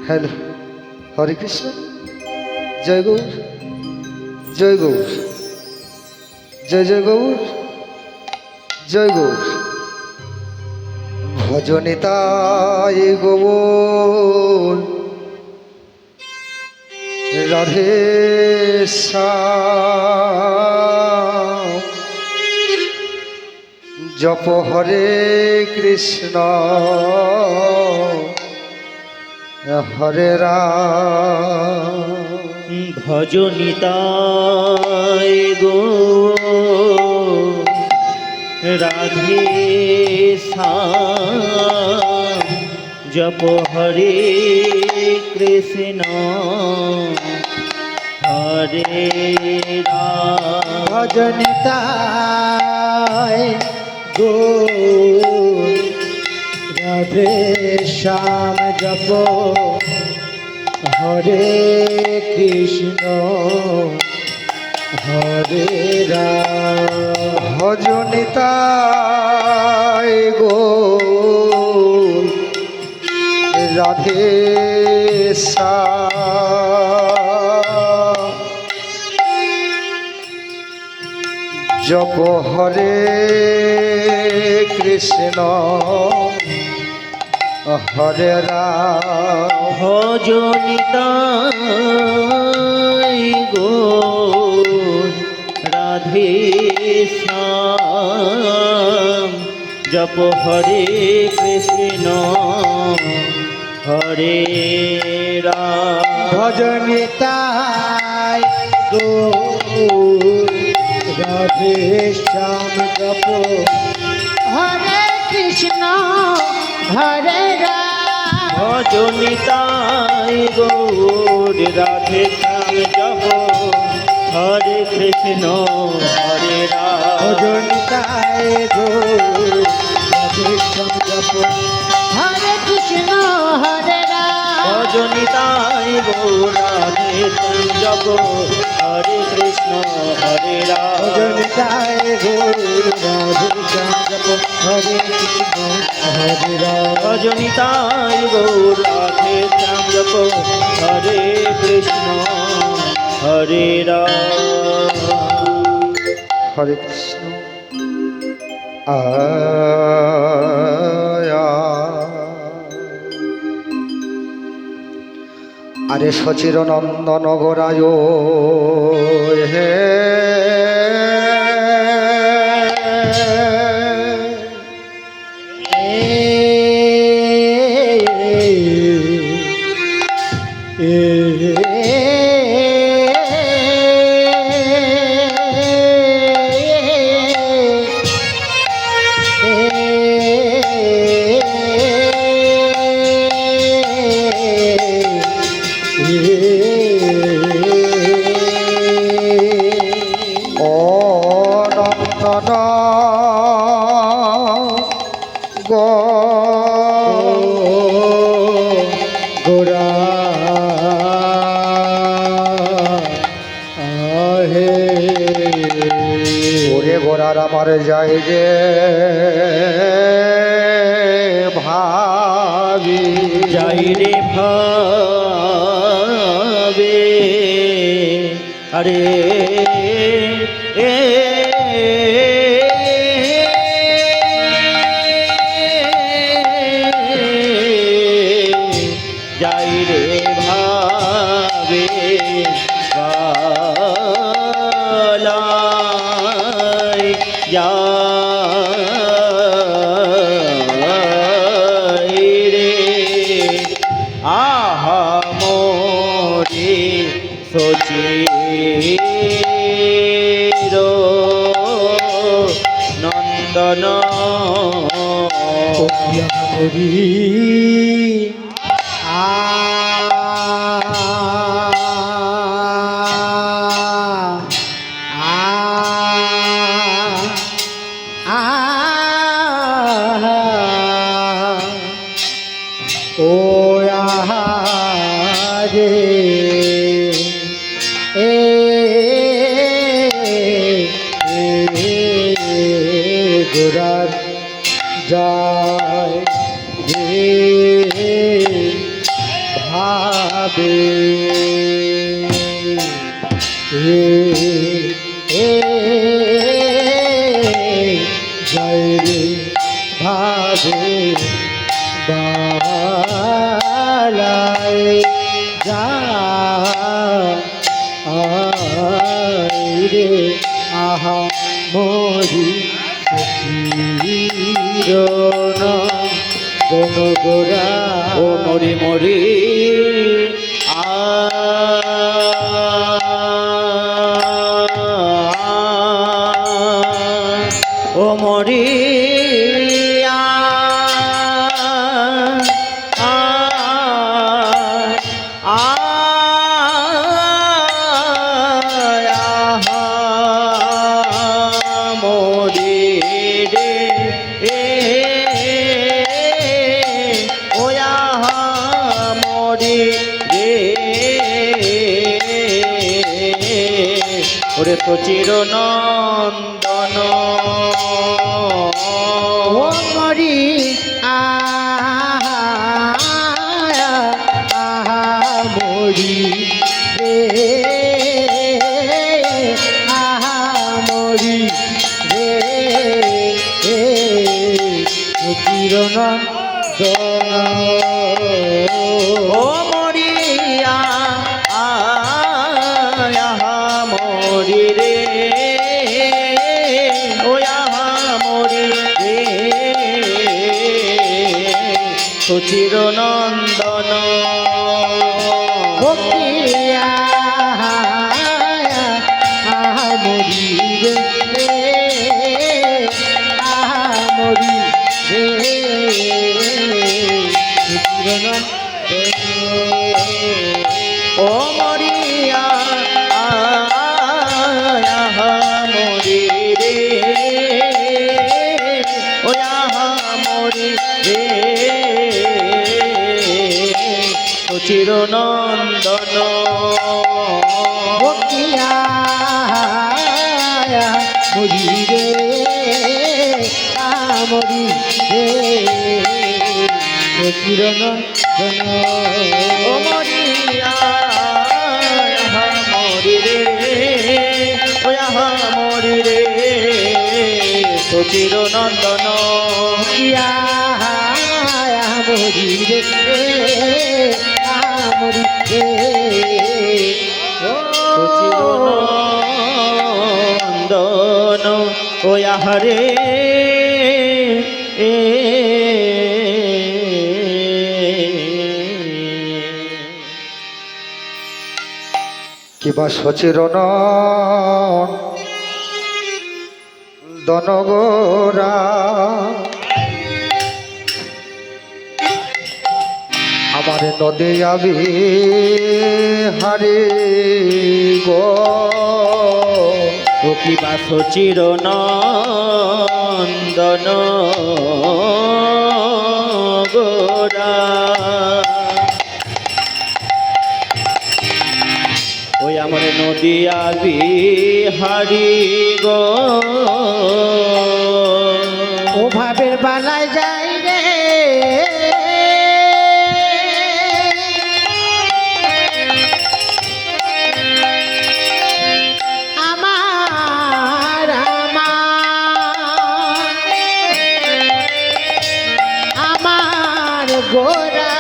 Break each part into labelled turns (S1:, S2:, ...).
S1: Hello, হরে কৃষ্ণ, জয় গৌর, জয় গৌর, জয় জয় গৌর, জয় গৌর। ভজনিতায় গৌর রাধে শ্যাম, জপ হরে কৃষ্ণ হরে রাম।
S2: ভজনিতায় গো রাধে শ্যাম, জপ হরে কৃষ্ণ হরে রাম।
S3: ভজনিতায় গো রাধে শ্যাম, জপ হরে কৃষ্ণ হরে রাম।
S1: ভজনিতায় গো রাধে শ্যাম, জপ হরে কৃষ্ণ হরে রাম।
S2: ভজনিতায় গো রাধে শ্যাম, জপ হরে কৃষ্ণ হরে রাম।
S3: ভজনিতায় গো রাধে শ্যাম, জপ হরে কৃষ্ণ হরে রাম।
S2: ভজনিতায় গৌর রাধে শ্যাম, জপ হরে কৃষ্ণ হরে রাম।
S3: ভজনিতায় গো রাধে শ্যাম, জপ হরে কৃষ্ণ হরে রাম।
S2: ভজনিতায় গৌর রাধে শ্যাম, জপ হরে কৃষ্ণ হরে রাম।
S3: ভজনিতায় গো রাধে শ্যাম, জপ হরে কৃষ্ণ হরে রাম।
S2: ভজনিতায় গৌর রাধে শ্যাম, জপ হরে কৃষ্ণ হরে রাম।
S1: হরে কৃষ্ণ। আয়া আরে সচির নন্দন গোরায় হে
S3: গোরা আহে।
S1: ওরে গোরার আমার যাই রে ভাবি,
S2: যাই রে ভাবে আরে যাই রে ভাবে গালাই যাই রে আহা মোরে সচির নন্দন
S3: হরি আ ও রে গোরার যায় রে ভা ভাবে এ জয় রে ভাবে বালায় যা রে আহা মরি গোরা
S2: ও মরি মরি ও মরি ওরে তো চিরনন্দন
S3: ও মরি মরি রে মরি রে
S2: ও মরিয়া মরি রে ও মরি রে তো চিরনন্দন
S3: মরি রে মরি রে
S2: ও মরিয়া মরি রে ও মরি রে তো চিরনন্দন
S3: মরি রে মরি রে চিরনন্দন
S2: ও মরিয়া মরি রে ও মরি রে তো চিরনন্দন
S3: মরি রে মরি রে
S2: তো চিরনন্দন ও হরে
S1: কিবা দনগোরা আমার নদী আবি হারি গো
S2: ও কিবা চিরনন্দন গোরা ওই আমার নদিয়া বিহারি গো
S3: ও ভাবের বালায় যাই রে আমার আমার গোরা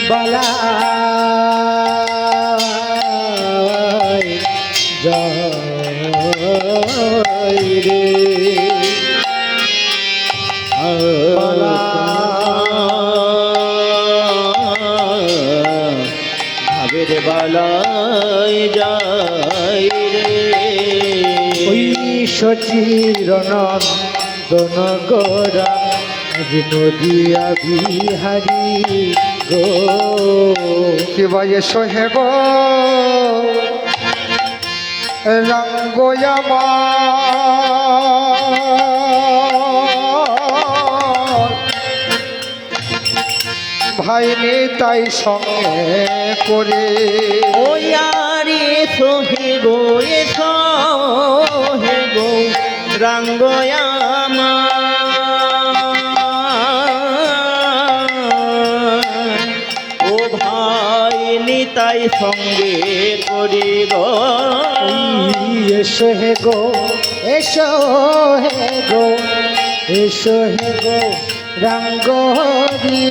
S3: বালায় যাই রে
S2: ভাবের বালাই যাই রে
S3: ওই সচিরনন্দন গোরা আজ নদিয়া বিহারি গো
S1: কিবা এসো হে গো রঙ্গয়ামা ভাই তাই সঙ্গে করে
S2: ওই আরে সোহে গো এসো হে গো রঙ্গয়ামা নিতাই সঙ্গে করি গো
S3: এসো হে গো এসো হে গো এসো হে গো রাঙ্গরি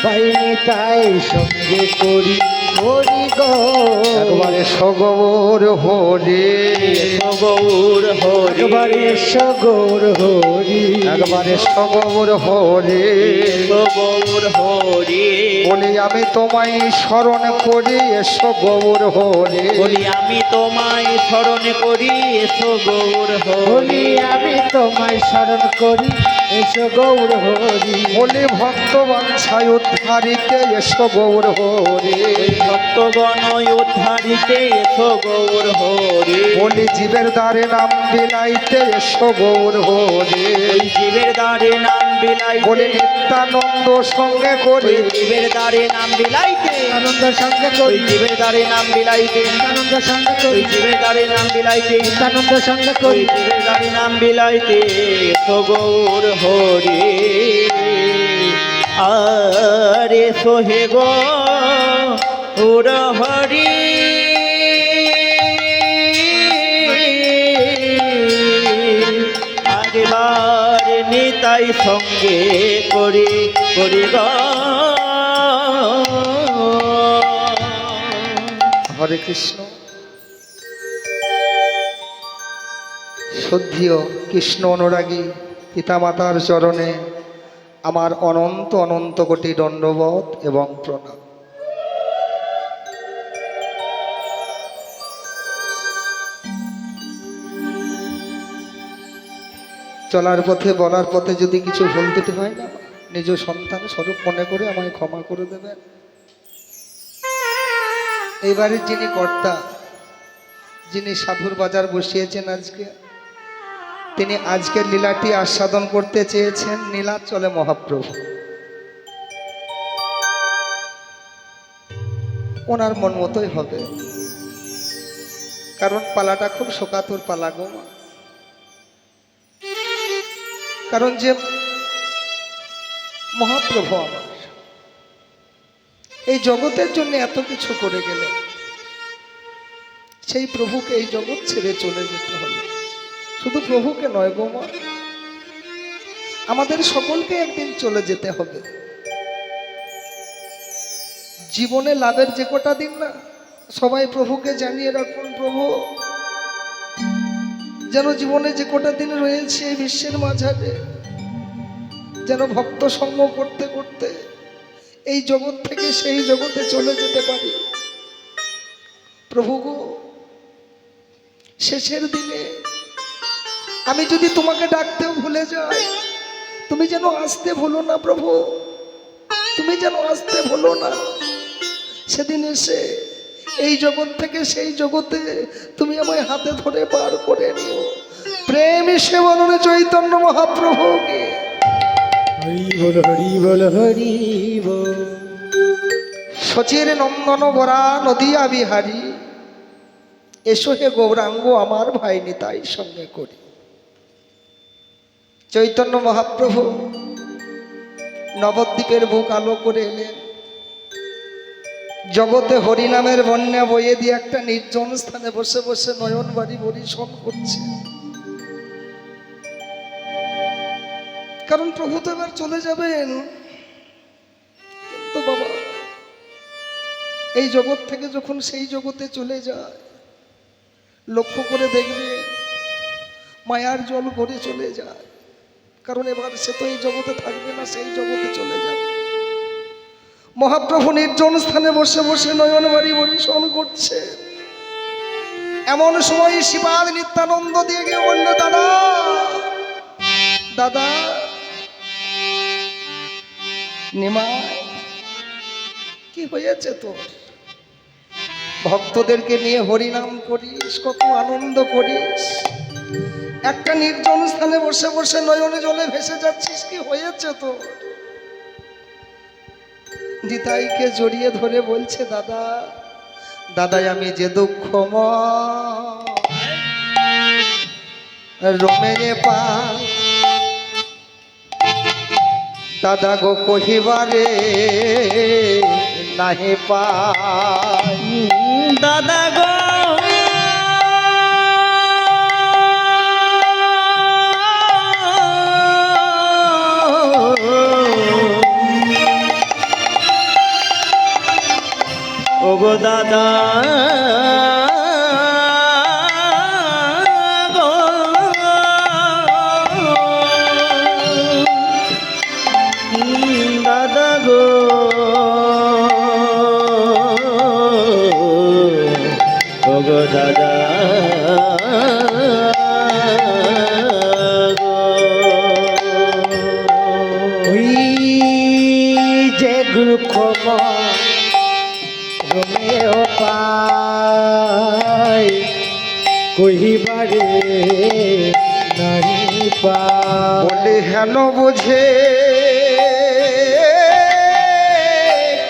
S3: পাইনি তাই সঙ্গে করি করি গো
S1: একবারে সগৌর হরি,
S2: গৌর হরি
S3: একবারে এসো গৌর হরি
S1: একবারে সগৌর হরি।
S2: গৌর হরি
S1: বলি আমি তোমায় স্মরণ করি, এসো গৌর হরি।
S2: বলি আমি তোমায় স্মরণ করি এসো গৌর হরি
S3: বলি আমি তোমায় স্মরণ করি এসো গৌর হরি
S1: বলি ভক্ত বাঞ্ছায় উদ্ধারিতে এসো গৌর হরি।
S2: ভক্তগণ উদ্ধারিতে এসো গৌর হরি
S1: বলি জীবের দ্বারে নাম বিলাইতে এসো গৌর হরি।
S2: ওই জীবের দ্বারে নাম বিলাইতে
S1: বলি নিত্যানন্দ সঙ্গে করি,
S2: ওই জীবের দ্বারে নাম বিলাইতে
S3: আনন্দ সঙ্গে
S2: ওই
S3: করি
S2: জীবের দ্বারে নাম বিলাইতে
S3: আনন্দ সঙ্গে
S2: ওই
S3: করি
S2: জীবের দ্বারে নাম বিলাইতে
S3: আনন্দ সঙ্গে
S2: ওই
S3: করি
S2: জীবের দ্বারে নাম বিলাইতে এসো গৌর হরি আরে সোহে গো ওর হরি আগেবার নিতাই সঙ্গে করি করি গো
S1: হরে কৃষ্ণ। শ্রদ্ধেয় কৃষ্ণ অনুরাগী পিতামাতার চরণে আমার অনন্ত অনন্ত কোটি দণ্ডবত এবং প্রণাম। চলার পথে বলার পথে যদি কিছু ভুল ত্রুটি হয় না, নিজ সন্তান স্বরূপ মনে করে আমায় ক্ষমা করে দেবেন। এইবারের যিনি কর্তা, যিনি সাধুর বাজার বসিয়েছেন আজকে, তিনি আজকের লীলাটি আস্বাদন করতে চেয়েছেন নীলাচলে মহাপ্রভু। ওনার মন মতোই হবে, কারণ পালাটা খুব শোকাতুর পালা গো মা। কারণ যে মহাপ্রভু আমার এই জগতের জন্য এত কিছু করে গেলেন, সেই প্রভুকে এই জগৎ ছেড়ে চলে যেতে হলো। শুধু প্রভুকে নয় গো মা, আমাদের সকলকে একদিন চলে যেতে হবে। জীবনে লাভের যে কটা দিন না, সবাই প্রভুকে জানিয়ে রাখুন, প্রভু যেন জীবনে যে কটা দিন রয়েছে এই বিশ্বের মাঝারে, যেন ভক্ত সঙ্গ করতে করতে এই জগৎ থেকে সেই জগতে চলে যেতে পারি। প্রভু গো, শেষের দিনে আমি যদি তোমাকে ডাকতেও ভুলে যাই, তুমি যেন আসতে ভুলো না প্রভু, তুমি যেন আসতে ভুলো না। সেদিন এসে এই জগৎ থেকে সেই জগতে তুমি আমায় হাতে ধরে পার করে নিও। প্রেম সে বলনে চৈতন্য মহাপ্রভুকে।
S3: হরি বল হরি বল হরি বল
S1: সচির নন্দন বরা নদিয়া বিহারী, এসো হে গৌরাঙ্গ আমার ভাই নিতাই সঙ্গে করি। চৈতন্য মহাপ্রভু নবদ্বীপের বুক আলো করে এলেন। জগতে হরিনামের বন্যা বয়ে দিয়ে একটা নির্জন স্থানে বসে বসে নয়ন বাড়ি পরিশন করছে। কারণ প্রভু তো এবার চলে যাবেন। তো বাবা, এই জগৎ থেকে যখন সেই জগতে চলে যায়, লক্ষ্য করে দেখবে মায়ার জল গড়ে চলে যায়। কারণ এবার সে তো এই জগতে থাকবে না, সেই জগতে চলে যাবে। মহাপ্রভু নির্জন স্থানে বসে বসে নয়ন বাড়ি পরিশন করছে। এমন সময় শিবাদ নিত্যানন্দ দিয়ে গিয়ে বলল, দাদা দাদা নিমাই, কি হয়েছে তোর? ভক্তদেরকে নিয়ে হরিনাম করিস, কত আনন্দ করিস, একটা নির্জন স্থানে বসে বসে নয়নে জলে ভেসে যাচ্ছিস, কি হয়েছে তোর? নিতাইকে জড়িয়ে ধরে বলছে, দাদা দাদাই আমি যে দুঃখময় রোমেরে পা, দাদা গো কহিবারে নাহি পাই।
S2: দাদা গো ও গো দাদা গো দাদা গো ও গো দাদা
S3: ওই যে দুঃখ রোমেও পাই কহিবারে নাহি পাই।
S1: বলে হেন বুঝে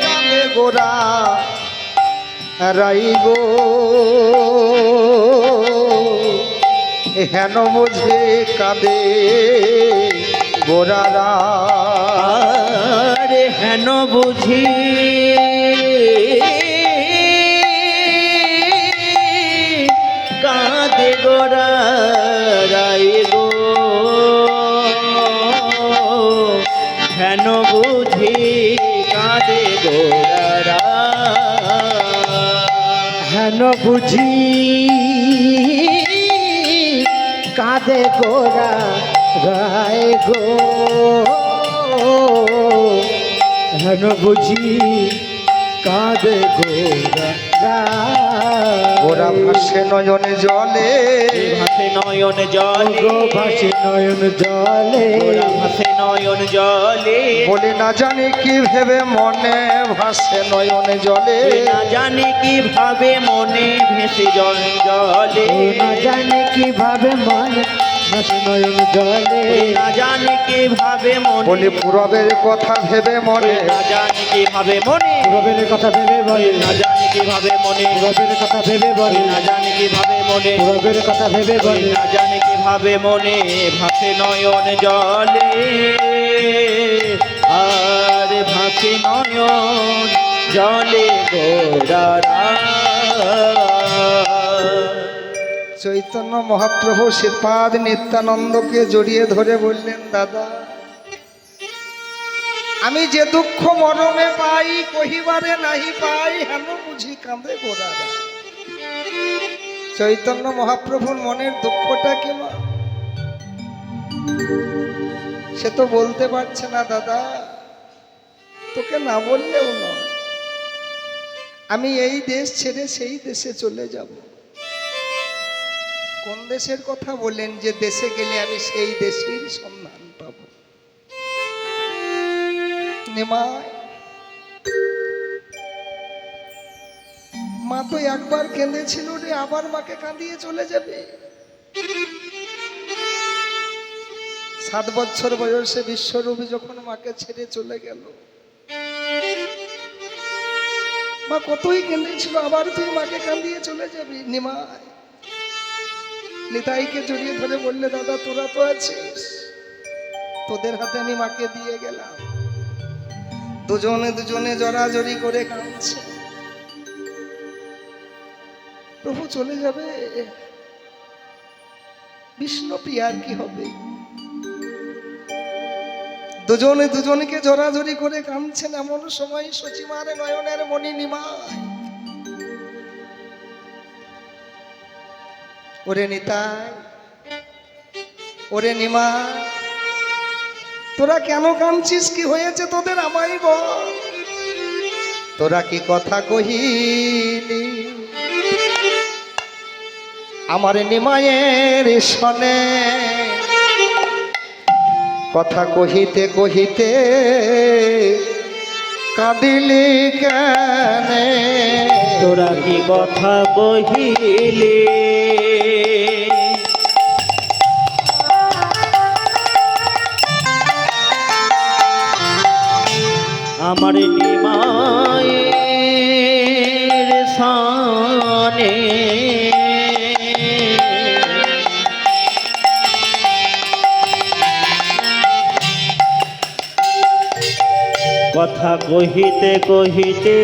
S1: কানে গোরা রাই গো, হেন বুঝে কাঁদে গোরারা।
S2: আরে হেন বুঝি কাঁদে গোরা রাই গো, হেন বুঝি কাঁদে গোরা
S3: হেন বুঝি কাঁদে গোরা রায় গো, হেন বুঝি কাঁদে গোরা
S1: গোরা ভাসে নয়নে জলে,
S2: ভাসে নয়ন জলে
S3: গো ভাসে নয়ন জলে।
S2: গোরা ভাসে নয়ন জলে
S1: বলে না জানি কি ভেবে মনে ভাসে নয়নে জলে।
S2: না জানি কিভাবে মনে ভেসে জলে
S3: না জানে কিভাবে মনে ভাসে নয়ন জলে।
S2: না জানি কিভাবে মনে
S1: বলে পূরবের কথা ভেবে মনে,
S2: না জানি কিভাবে মনে
S3: রবের কথা ভেবে বলে,
S2: না জানি কিভাবে মনে
S3: রবের কথা ভেবে বলে,
S2: না জানি কিভাবে মনে
S3: রবের কথা ভেবে বলে।
S2: না জানি কিভাবে মনে ভাসে নয়ন জলে আর ভাসে নয়ন জলে গোরা।
S1: চৈতন্য মহাপ্রভু শ্রীপাদ নিত্যানন্দকে জড়িয়ে ধরে বললেন, দাদা আমি যে দুঃখ মরমে পাই কহিবারে নাহি পাই, হেন বুঝি কাঁদে গোরারা। চৈতন্য মহাপ্রভুর মনের দুঃখটা কি মা? সে তো বলতে পারছে না দাদা, তোকে না বললেও নয়, আমি এই দেশ ছেড়ে সেই দেশে চলে যাব। কোন দেশের কথা বলেন? যে দেশে গেলে আমি সেই দেশের সন্ধান পাব। নিমাই মা তো একবার কেঁদেছিল রে, আবার মাকে কাঁদিয়ে চলে যাবে। 7 বছর বয়সে বিশ্বরূপী যখন মাকে ছেড়ে চলে গেল, মা কতই কেঁদেছিল, আবার তুই মাকে কাঁদিয়ে চলে যাবি। নিমাই নিতাইকে জড়িয়ে ধরে বললে, দাদা তোরা তো আছিস, তোদের হাতে আমি মাকে দিয়ে গেলাম। দুজনে দুজনে জড়াজড়ি করে কাঁদছে। প্রভু চলে যাবে, বিষ্ণুপ্রিয়ার কি হবে? দুজনে দুজনকে জড়াজড়ি করে কাঁদছেন। এমন সময় সচিমার নয়নের মণি নিমাই, ওরে নিতাই, ওরে নিমা, তোরা কেন কাঁদছিস? কি হয়েছে তোদের আমায় বল। তোরা কি কথা কহিলি আমার নিমায়ের সনে? কথা কহিতে কহিতে কাঁদিলি কেনে?
S2: তোরা কি কথা কহিলে আমার নিমায়ের সানে? কথা কহিতে কহিতে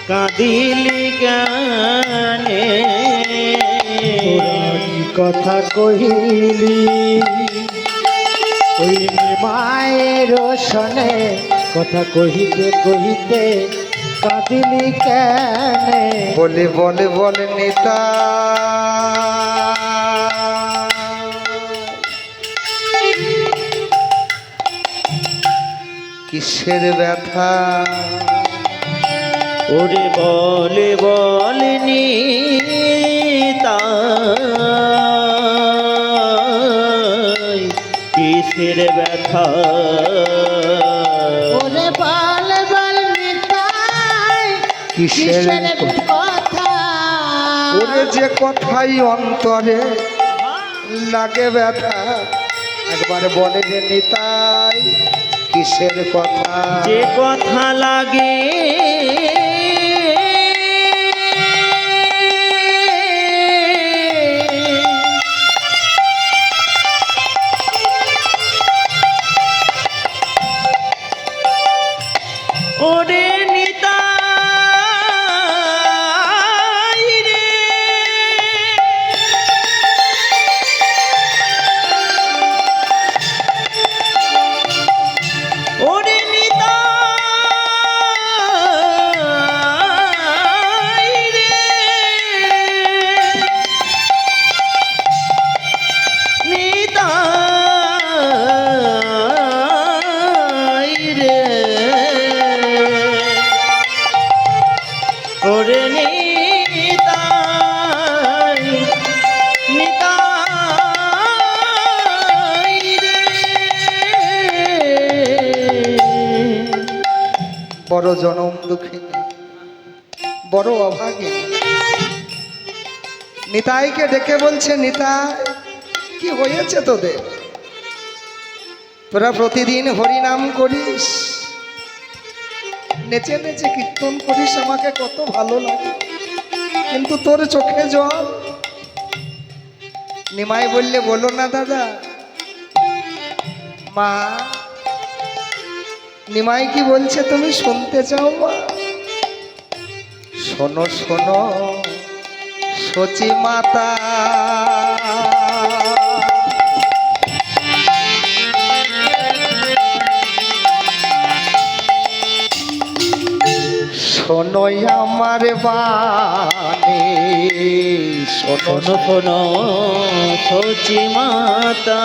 S2: কাঁদিলি গানে
S3: তোরা কি কথা কহিলি ওই মায়ের সনে কথা কহিতে কহিতে কাঁদিলি কেনে
S1: বলে বলে বলে নেতা কিসের ব্যথা
S2: ওরে বলে বলনি তাই কিসের ব্যথা
S3: ওরে বল বল নিতাই
S1: কিসের
S3: কথা
S1: ওরে যে কথাই অন্তরে লাগে ব্যথা একবার বলে রে নিতাই কিসের কথা
S2: যে কথা লাগে ওরে নিতাই রে ওরে নিতাই রে নিতাই রে ওরে নিতাই নিতাই রে
S1: বড় জনম দুঃখিনী বড় অভাগিনী নিতাইকে ডেকে বলছে নিতাই কি হয়েছে তোদের তোরা প্রতিদিন হরিনাম করিস নেচে নেচে কীর্তন করিস আমাকে কত ভালো লাগে কিন্তু তোর চোখে জল নিমাই বললে বলো না দাদা মা নিমাই কি বলছে তুমি শুনতে চাও মা শোনো শোনো সচি মাতা শোনো আমার বাণী শোনো
S2: শোনো শোনো সচি মাতা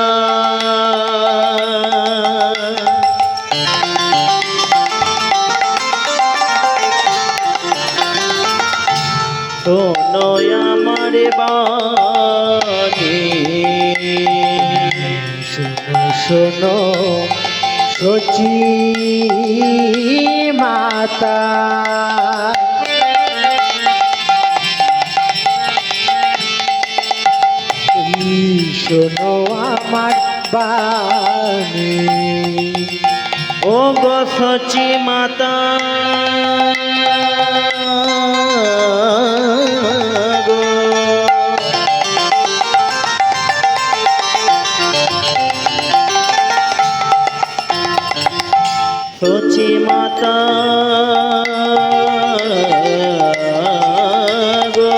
S2: শোনো আমার বাণী
S3: শোনো শোনো সচি মাতা শোনো আমার বাণী
S2: ও গো সচি মাতা গো সচি মাতা গো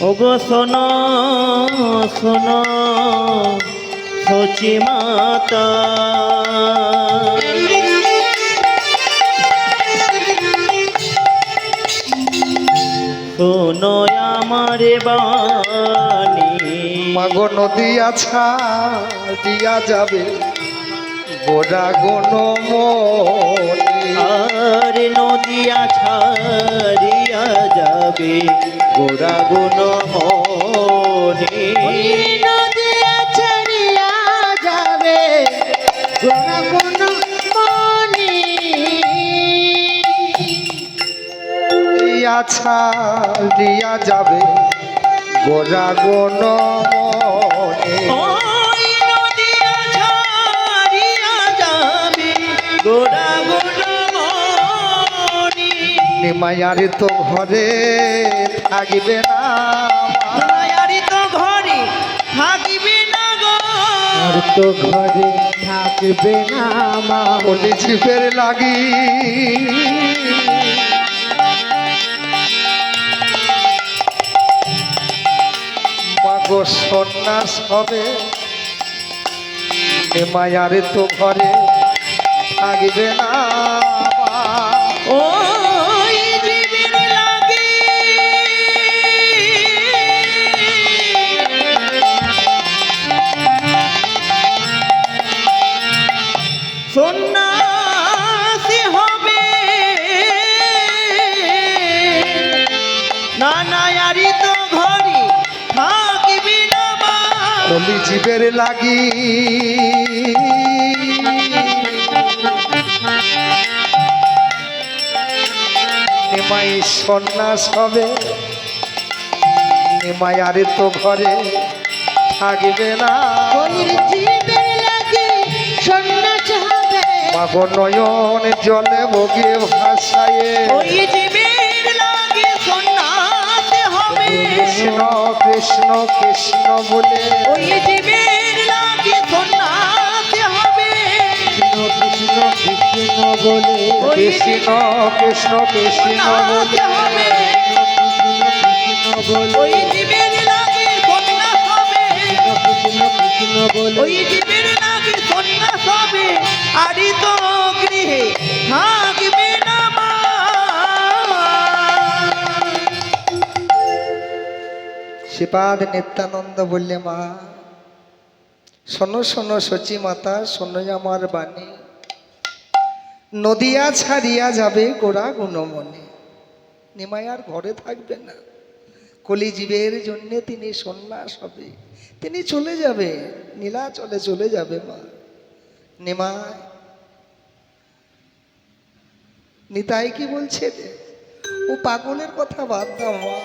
S2: ওগো শোনো শোনো সচি মাতা শোনো আমার বাণী
S1: মাগো নদী আছা দিয়া যাবে গোড়া গণ মনি
S2: আর নদিয়া ছাড়িয়া যাবে গোরা গুণ মনি
S3: নদিয়া ছাড়িয়া যাবে গোরা গুণ মনি
S1: এই আছা দিয়া যাবে গোড়া গণ মনি
S2: ওই নদিয়া ছাড়িয়া যাবে গোরা গুণ মনি
S1: নিমায়ার তো ঘরে থাকবে না
S2: মায়ারি তো ঘরে থাকিবে না গো
S3: আর তো ঘরে থাকবে না মা
S1: বলি জিভের লাগি মাগো সন্ন্যাস হবে নিমায়ার তো ঘরে থাকবে না
S2: ওই জীবের লাগে সন্ন্যাসী হবে না নায়ারি তো ঘরে থাকিবি না মা
S1: বলি জীবের লাগি নিমাই সন্ন্যাস হবে নিমায়ারে তো ঘরে থাকবে না
S3: জীবের লাগে সন্ন্যাস হবে
S1: মাগো নয়ন জলে ভোগে ভাসায়
S2: ওই জীবের লাগে সন্ন্যাসী হবে
S1: কৃষ্ণ কৃষ্ণ কৃষ্ণ বলে
S2: ওই জীবের লাগে সন্ন্যাসী হবে
S3: কৃষ্ণ কৃষ্ণ বলে
S2: ওই
S1: কৃষ্ণ কৃষ্ণ কৃষ্ণ বলে
S2: হবে
S3: কৃষ্ণ বলে
S2: ওই জীবের লাগে সন্ন্যাস হবে
S3: কৃষ্ণ কৃষ্ণ বলে
S2: ওই জীবের লাগে সন্ন্যাস হবে আরি তো গৃহে থাকবে না মা
S1: শ্রীপাদ নিত্যানন্দ বললে মা শোনো শোনো সচি মাতা শোনো আমার বাণী নদিয়া ছাড়িয়া যাবে গোড়া গুণমণি নিমায়ার ঘরে থাকবে না কলিজীবের জন্য তিনি সন্ন্যাস হবে তিনি চলে যাবে নীলাচলে চলে যাবে মা নিমায় নিতাই কি বলছে রে ও পাগলের কথা বাদ দাও মা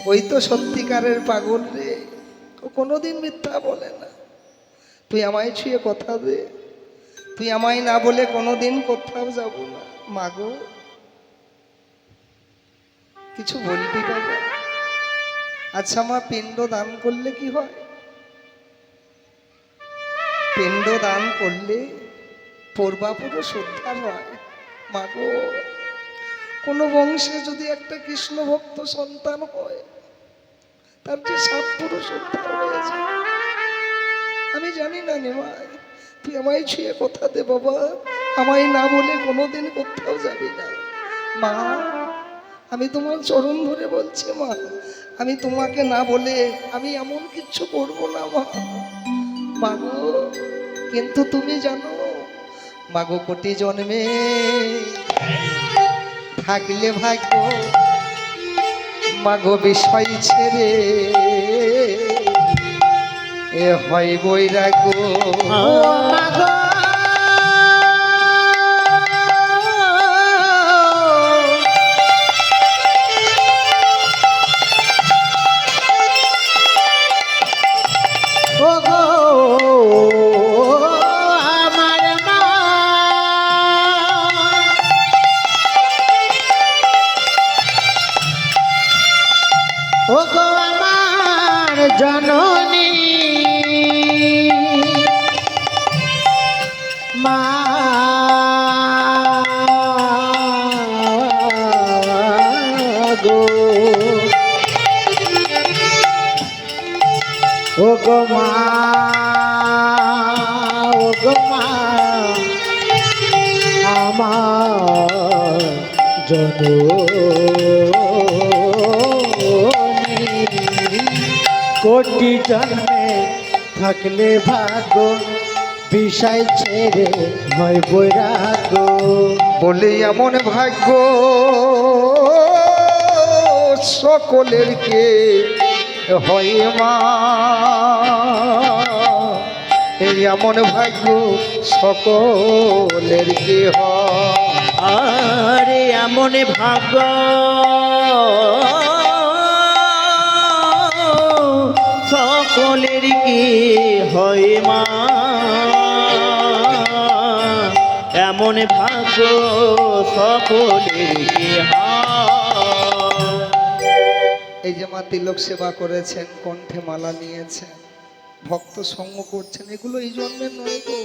S1: ওই তো সত্যিকারের পাগল রে ও কোনোদিন মিথ্যা বলে না তুই আমায় ছুঁয়ে কথা দে তুই আমায় না বলে কোনোদিন কোথাও যাব না মাগো কিছু বলবি বাবা আচ্ছা মা পিণ্ড দান করলে কি হয় পিণ্ড দান করলে পূর্বাপুরুষ উদ্ধার হয় মাগো কোনো বংশে যদি একটা কৃষ্ণ ভক্ত সন্তান হয় তার যে সাত পুরুষ উদ্ধার হয়ে যায় আমি জানি না নিমাই তুই আমায় ছুঁয়ে কথা দে বাবা আমায় না বলে কোনোদিন কোথাও যাবি না মা আমি তোমার চরণ ধরে বলছি মা আমি তোমাকে না বলে আমি এমন কিচ্ছু করবো না মা মাগো কিন্তু তুমি জানো মাগো কোটি জন্মে থাকলে ভাগ্য মাগো বিষয় ছেড়ে এ হয় বৈরাগ্য
S3: জননী মা গো ও গো মা আমার জননী কোটি জন্মে থাকলে ভাগ্য বিষয় ছেড়ে হয় বৈরাগ্য
S1: বলে এমন ভাগ্য সকলের কে হয় মা এই এমন ভাগ্য সকলের কে হয়
S2: আরে এমন ভাগ্য সকলের কি হয় মা এমন ভাগ্য সকলের কি হয়?
S1: এই যে মা তিলক সেবা করেছেন, কণ্ঠে মালা নিয়েছেন, ভক্ত সঙ্গ করছেন, এগুলো এই জন্মের নয় গো।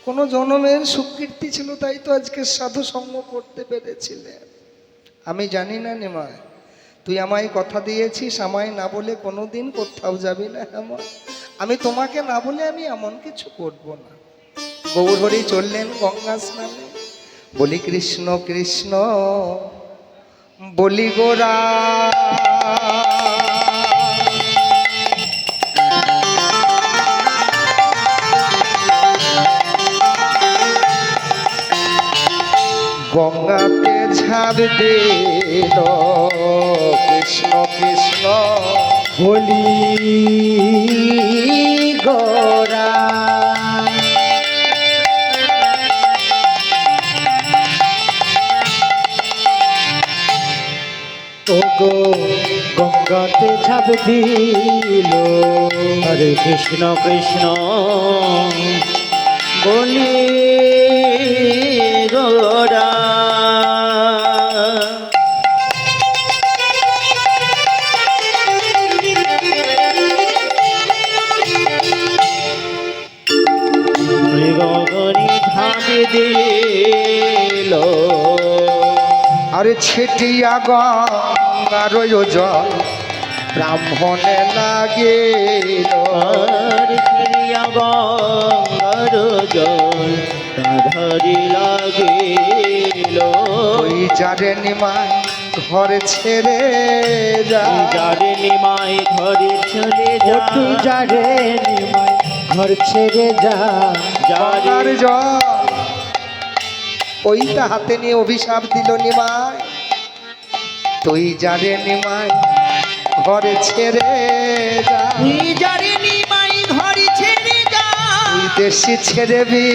S1: কোনো জন্মের সুকীর্তি ছিল, তাই তো আজকে সাধু সঙ্গ করতে পেরেছিলেন। আমি জানি না নিমায়, তুই আমায় কথা দিয়েছিস আমায় না বলে কোনোদিন কোথাও যাবি না। আমার আমি তোমাকে না বলে আমি এমন কিছু করব না। গৌরহরি চললেন গঙ্গা স্নানে, বলি কৃষ্ণ কৃষ্ণ বলি গোরা। গঙ্গাতে ঝাঁপ দিল কৃষ্ণ কৃষ্ণ
S3: বলি গোরা। ওগো গঙ্গাতে ঝাঁপ দিল,
S2: হরে কৃষ্ণ কৃষ্ণ বলি গোরা। গগনি ঝাঁপি দিল,
S1: আরে ছিটিয়া গঙ্গার জল ব্রাহ্মণে লাগিল।
S2: আর ক্রিয়া গঙ্গার জল রাধারি লাগিল।
S1: ওই যারে নিমায় ঘর ছেড়ে যা,
S2: যারে নিমাই ঘরে চলে
S3: ও
S2: যা,
S3: তুই যারে নিমাই ঘর ছেড়ে যা।
S1: গঙ্গার
S2: যারে
S1: জল ওইটা হাতে নিয়ে অভিশাপ দিল নিমায়, তুই যারে নিমায় ঘরে ছেড়ে যা,
S2: তুই যারে নিমাই ঘরে ছেড়ে যা।
S1: তুই দেশি ছেড়ে বি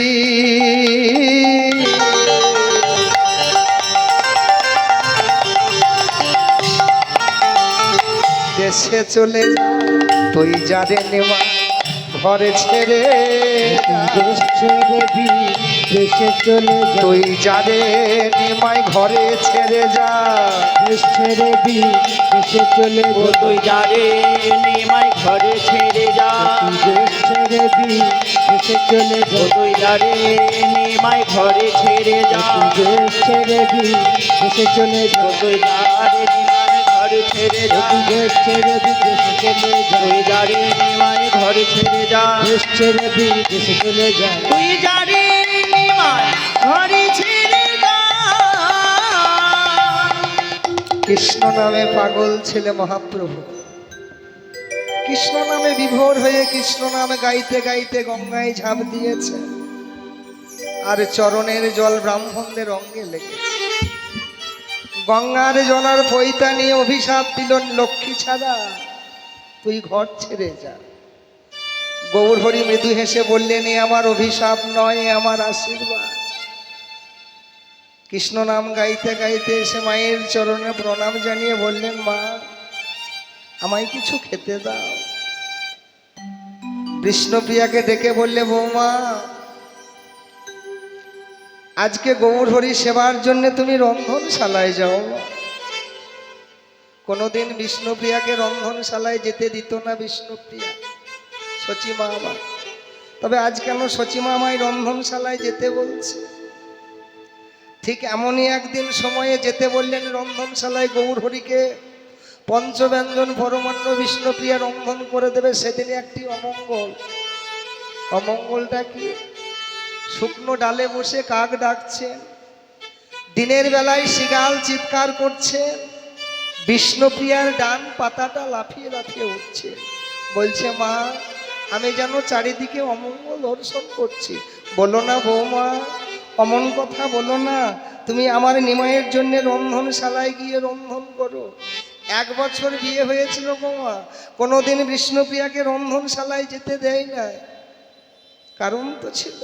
S1: দেশে চলে যা, তুই যারে নিমায় ঘরে ছেড়ে যা,
S3: দেশ ছেড়ে দেশে চলে যা।
S1: তুই যারে নিমায় ঘরে ছেড়ে যা,
S3: দেশ ছেড়ে দেশে চলে
S2: ও
S3: যা।
S2: তুই যারে নিমাই ঘরে ছেড়ে যা।
S3: দেশ ছেড়ে দেশে চলে
S2: ও
S3: যা।
S2: তুই যারে নিমাই ঘরে ছেড়ে যা।
S3: দেশ ছেড়ে দেশে চলে যা।
S2: ও তুই যারে নিমাই ঘরে ছেড়ে যা।
S3: দেশ ছেড়ে দেশে চলে যা।
S2: তুই যারে নিমাই ঘরে ছেড়ে যা।
S3: দেশ ছেড়ে দেশে চলে যা।
S2: তুই যারে নিমাই ঘরে ছেড়ে যা।
S1: কৃষ্ণ নামে পাগল ছেলে মহাপ্রভু, কৃষ্ণ নামে বিভোর হয়ে কৃষ্ণ নামে গাইতে গাইতে গঙ্গায় ঝাঁপ দিয়েছে, আর চরণের জল ব্রাহ্মণদের অঙ্গে লেগেছে। গঙ্গার জলার পৈতা নিয়ে অভিশাপ দিল, লক্ষ্মী ছাড়া তুই ঘর ছেড়ে যা। গৌরহরি মৃদু হেসে বললেন, এ আমার অভিশাপ নয়, এ আমার আশীর্বাদ। কৃষ্ণ নাম গাইতে গাইতে এসে মায়ের চরণে প্রণাম জানিয়ে বললেন, মা আমায় কিছু খেতে দাও। বিষ্ণুপ্রিয়াকে ডেকে বললে, বৌমা আজকে গৌরহরি সেবার জন্য তুমি রন্ধনশালায় যাও। কোনোদিন বিষ্ণুপ্রিয়াকে রন্ধনশালায় যেতে দিত না বিষ্ণুপ্রিয়া, সচিমা আমার। তবে আজ কেন সচিমা আমায় রন্ধনশালায় যেতে বলছে? ঠিক এমনই একদিন সময়ে যেতে বললেন রন্ধনশালায় গৌরহরিকে। পঞ্চব্যঞ্জন পরমান্ন বিষ্ণুপ্রিয়া রন্ধন করে দেবে, সেদিনে একটি অমঙ্গল। অমঙ্গলটা কি? শুকনো ডালে বসে কাক ডাকছেন, দিনের বেলায় শিগাল চিৎকার করছে, বিষ্ণুপ্রিয়ার ডান পাতাটা লাফিয়ে লাফিয়ে উঠছে, বলছে, মা আমি যেন চারিদিকে অমঙ্গল দর্শন করছি। বলো না বৌমা, অমন কথা বলো না, তুমি আমার নিমাইয়ের জন্য রন্ধনশালায় গিয়ে রন্ধন করো। 1 বছর বিয়ে হয়েছিল বৌমা, কোনোদিন বিষ্ণুপ্রিয়াকে রন্ধনশালায় যেতে দেয় না। কারণ তো ছিল।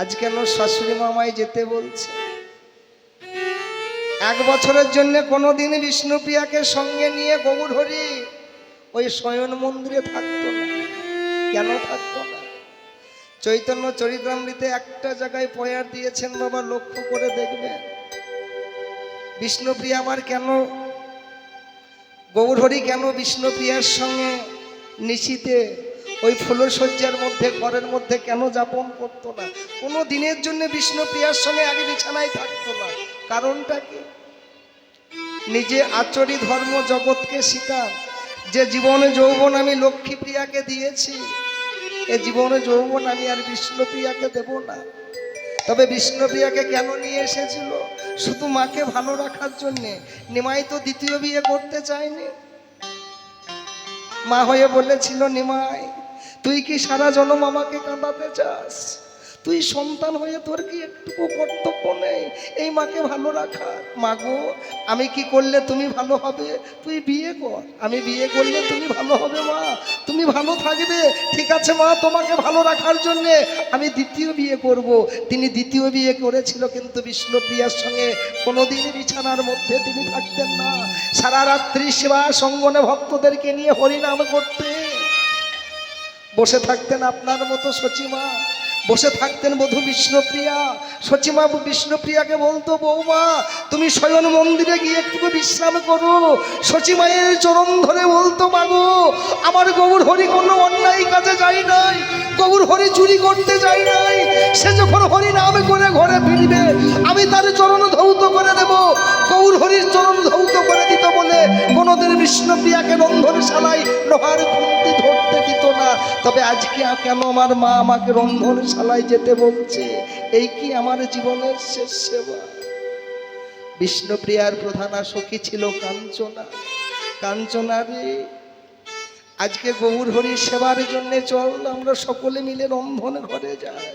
S1: আজ কেন শাশুড়ি মামায় যেতে বলছে? 1 বছরের জন্য কোনোদিন বিষ্ণুপ্রিয়াকে সঙ্গে নিয়ে গৌরহরি ওই শয়ন মন্দিরে থাকতো না। কেন থাকতো না? চৈতন্য চরিতামৃতে একটা জায়গায় পয়ার দিয়েছেন বাবা, লক্ষ্য করে দেখবেন। বিষ্ণুপ্রিয়া আমার কেন, গৌরহরি কেন বিষ্ণুপ্রিয়ার সঙ্গে নিশিতে ওই ফুলশয্যার মধ্যে ঘরের মধ্যে কেন যাপন করতো না? কোনো দিনের জন্য বিষ্ণুপ্রিয়ার সঙ্গে আগে বিছানায় থাকতো না। কারণটা কি? নিজে আচরি ধর্ম জগৎকে শিকার, যে জীবনে যৌবন আমি লক্ষ্মীপ্রিয়াকে দিয়েছি, এ জীবনে যৌবন আমি আর বিষ্ণুপ্রিয়াকে দেব না। তবে বিষ্ণুপ্রিয়াকে কেন নিয়ে এসেছিল? শুধু মাকে ভালো রাখার জন্যে। নিমাই তো দ্বিতীয় বিয়ে করতে চায়নি। মা হয়ে বলেছিল, নিমাই তুই কি সারা জনম আমাকে কাঁদাতে চাস? তুই সন্তান হয়ে তোর কি একটুকু কর্তব্য নেই এই মাকে ভালো রাখার? মা গো, আমি কি করলে তুমি ভালো হবে? তুই বিয়ে কর, আমি বিয়ে করলে তুমি ভালো হবে মা, তুমি ভালো থাকবে। ঠিক আছে মা, তোমাকে ভালো রাখার জন্যে আমি দ্বিতীয় বিয়ে করব। তিনি দ্বিতীয় বিয়ে করেছিল, কিন্তু বিষ্ণুপ্রিয়ার সঙ্গে কোনোদিনই বিছানার মধ্যে তিনি থাকতেন না। সারা রাত্রি সেবা সঙ্গনে ভক্তদেরকে নিয়ে হরিনাম করতে বসে থাকতেন। আপনার মতো সচিমা বসে থাকতেন বধূ বিষ্ণুপ্রিয়া। সচিমা বিষ্ণুপ্রিয়াকে বলতো, বৌমা তুমি শয়ন মন্দিরে গিয়ে একটু বিশ্রাম করো। সচিমায়ের চরণ ধরে বলতো, মাগো আমার গৌর হরি কোনো অন্যায় কাজে যাই নাই, গৌর হরি চুরি করতে যাই নাই। সে যখন হরি নাম করে ঘরে ফিরবে আমি তার চরণ ধৌত করে দেব। গৌর হরির চরণ ধৌত করে দিত বলে কোনোদিন বিষ্ণুপ্রিয়াকে রন্ধনশালায় লোহার খুন্তি ধরতে দিত না। তবে আজকে কেন আমার মা আমাকে রন্ধনশালায় যেতে বলছে? এই কি আমার জীবনের শেষ সেবা? বিষ্ণুপ্রিয়ার প্রধানা সখী ছিল কাঞ্চনা। কাঞ্চনা রে, আজকে গৌর হরির সেবার জন্য চল আমরা সকলে মিলে রন্ধন ঘরে যাই।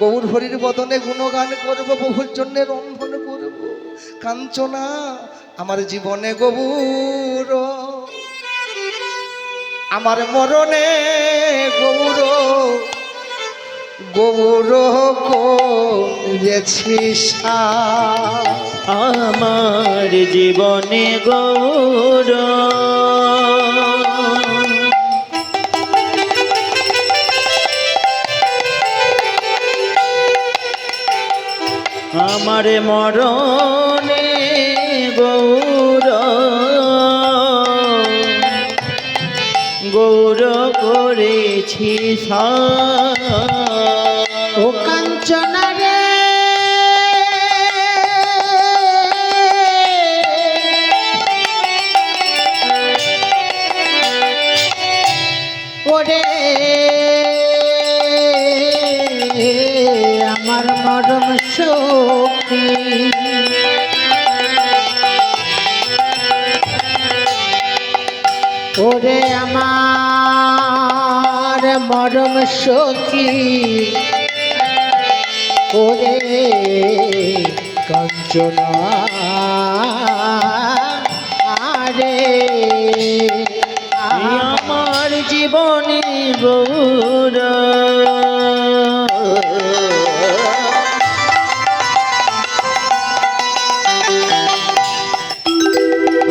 S1: গৌর হরির বদনে গুণগান করব, বহুর জন্য রন্ধন করব। কাঞ্চনা আমার জীবনে গৌর, আমার মরণে গৌর, গৌর করেছিস
S2: আমার জীবনে গৌর, আমার মরণে গৌর, গৌর করেছি
S3: ও কাঞ্চনা রে, ওরে আমার মরম সখী, ওরে আমার মরম সখী, ওরে কাঞ্চনা আরে
S2: আমার জীবনে গৌর,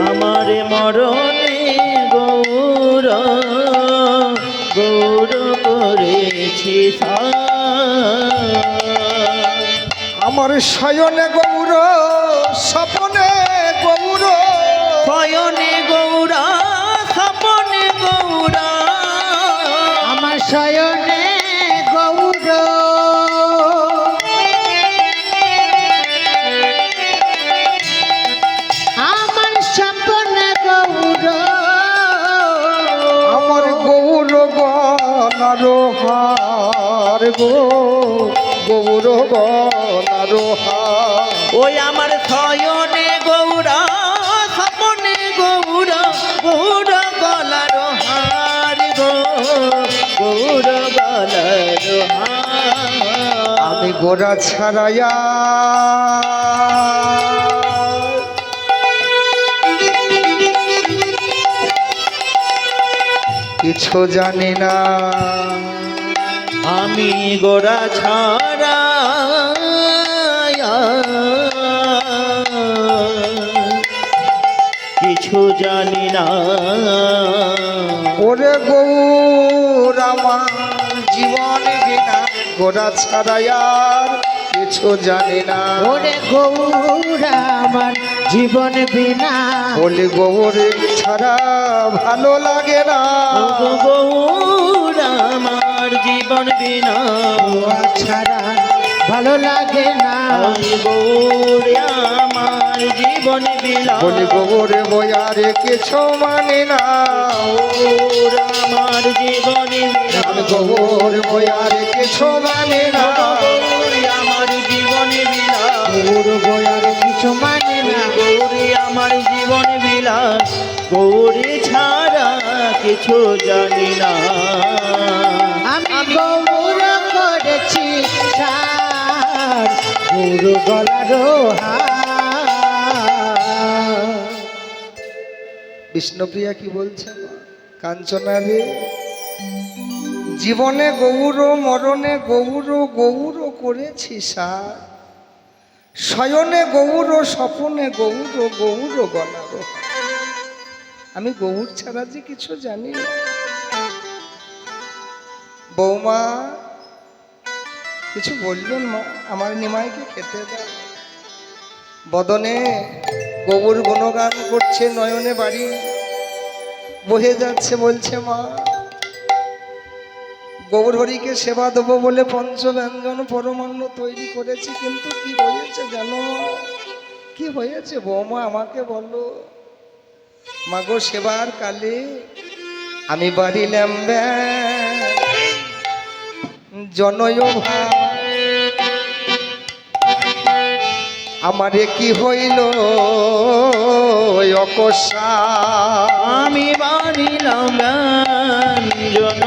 S2: আমার মরণে গৌর, গৌর করেছি
S1: আমার শয়নে গৌর, স্বপনে গৌর,
S2: শয়নে গৌরা, স্বপনে গৌরা,
S3: আমার শয়নে গৌর, আমার স্বপনে গৌর,
S1: আমার গৌর গণারোহার গো, গৌর গণারোহার।
S2: ওই আমার শয়নে গৌরা, স্বপনে গৌরা, গৌর গলার হার গো, গৌর গলার হার।
S1: আমি গোরা ছাড়াইয়া কিছু জানি না,
S2: আমি গোরা ছাড়া কিছু জানি না।
S1: ওরে গৌর আমার জীবন বিনা গোড়া ছাড়া আর কিছু জানি না।
S3: ওরে গৌরা আমার জীবন বিনা,
S1: বলি গৌর ছাড়া ভালো লাগে না।
S2: ওগো গৌরা আমার জীবন বিনা,
S3: গোয়া ছাড়া ভালো লাগে না।
S2: আমি গৌর আমার জীবন বিনা,
S1: বলি গৌর বয়ারে কিছু মানে না।
S2: গৌর আমার জীবন বিনা,
S1: আমি গৌর বয়ারে কিছু মানে না।
S2: গৌর আমার জীবন বিনা,
S3: গৌর গোয়ার কিছু মানে না।
S2: গৌরী আমার জীবন বিলাস, গৌরী ছাড়া কিছু জানি না।
S3: আমি গৌর করেছি সার, গৌর গলার হার।
S1: বিষ্ণুপ্রিয়া কি বলছে মা? কাঞ্চনা রে, জীবনে গৌর মরণে গৌর গৌর করেছি সার, শয়নে গৌর স্বপনে গৌর গৌর গলার হার। আমি গৌর ছাড়া যে কিছু জানি না। বৌমা কিছু বলবেন মা? আমার নিমাইকে খেতে দাও। বদনে গৌর গুণগান করছে, নয়নে বাড়ি বহে যাচ্ছে, বলছে মা গৌর হরিকে সেবা দেবো বলে পঞ্চব্যঞ্জন পরমান্ন তৈরি করেছি, কিন্তু কি হয়েছে জানো মা? কি হয়েছে বৌমা আমাকে বলো। মাগো সেবার কালে আমি বাড়িলাম জনয় ভাই, আমারে কি হইল অকস্মা।
S2: আমি বাড়িলাম জন,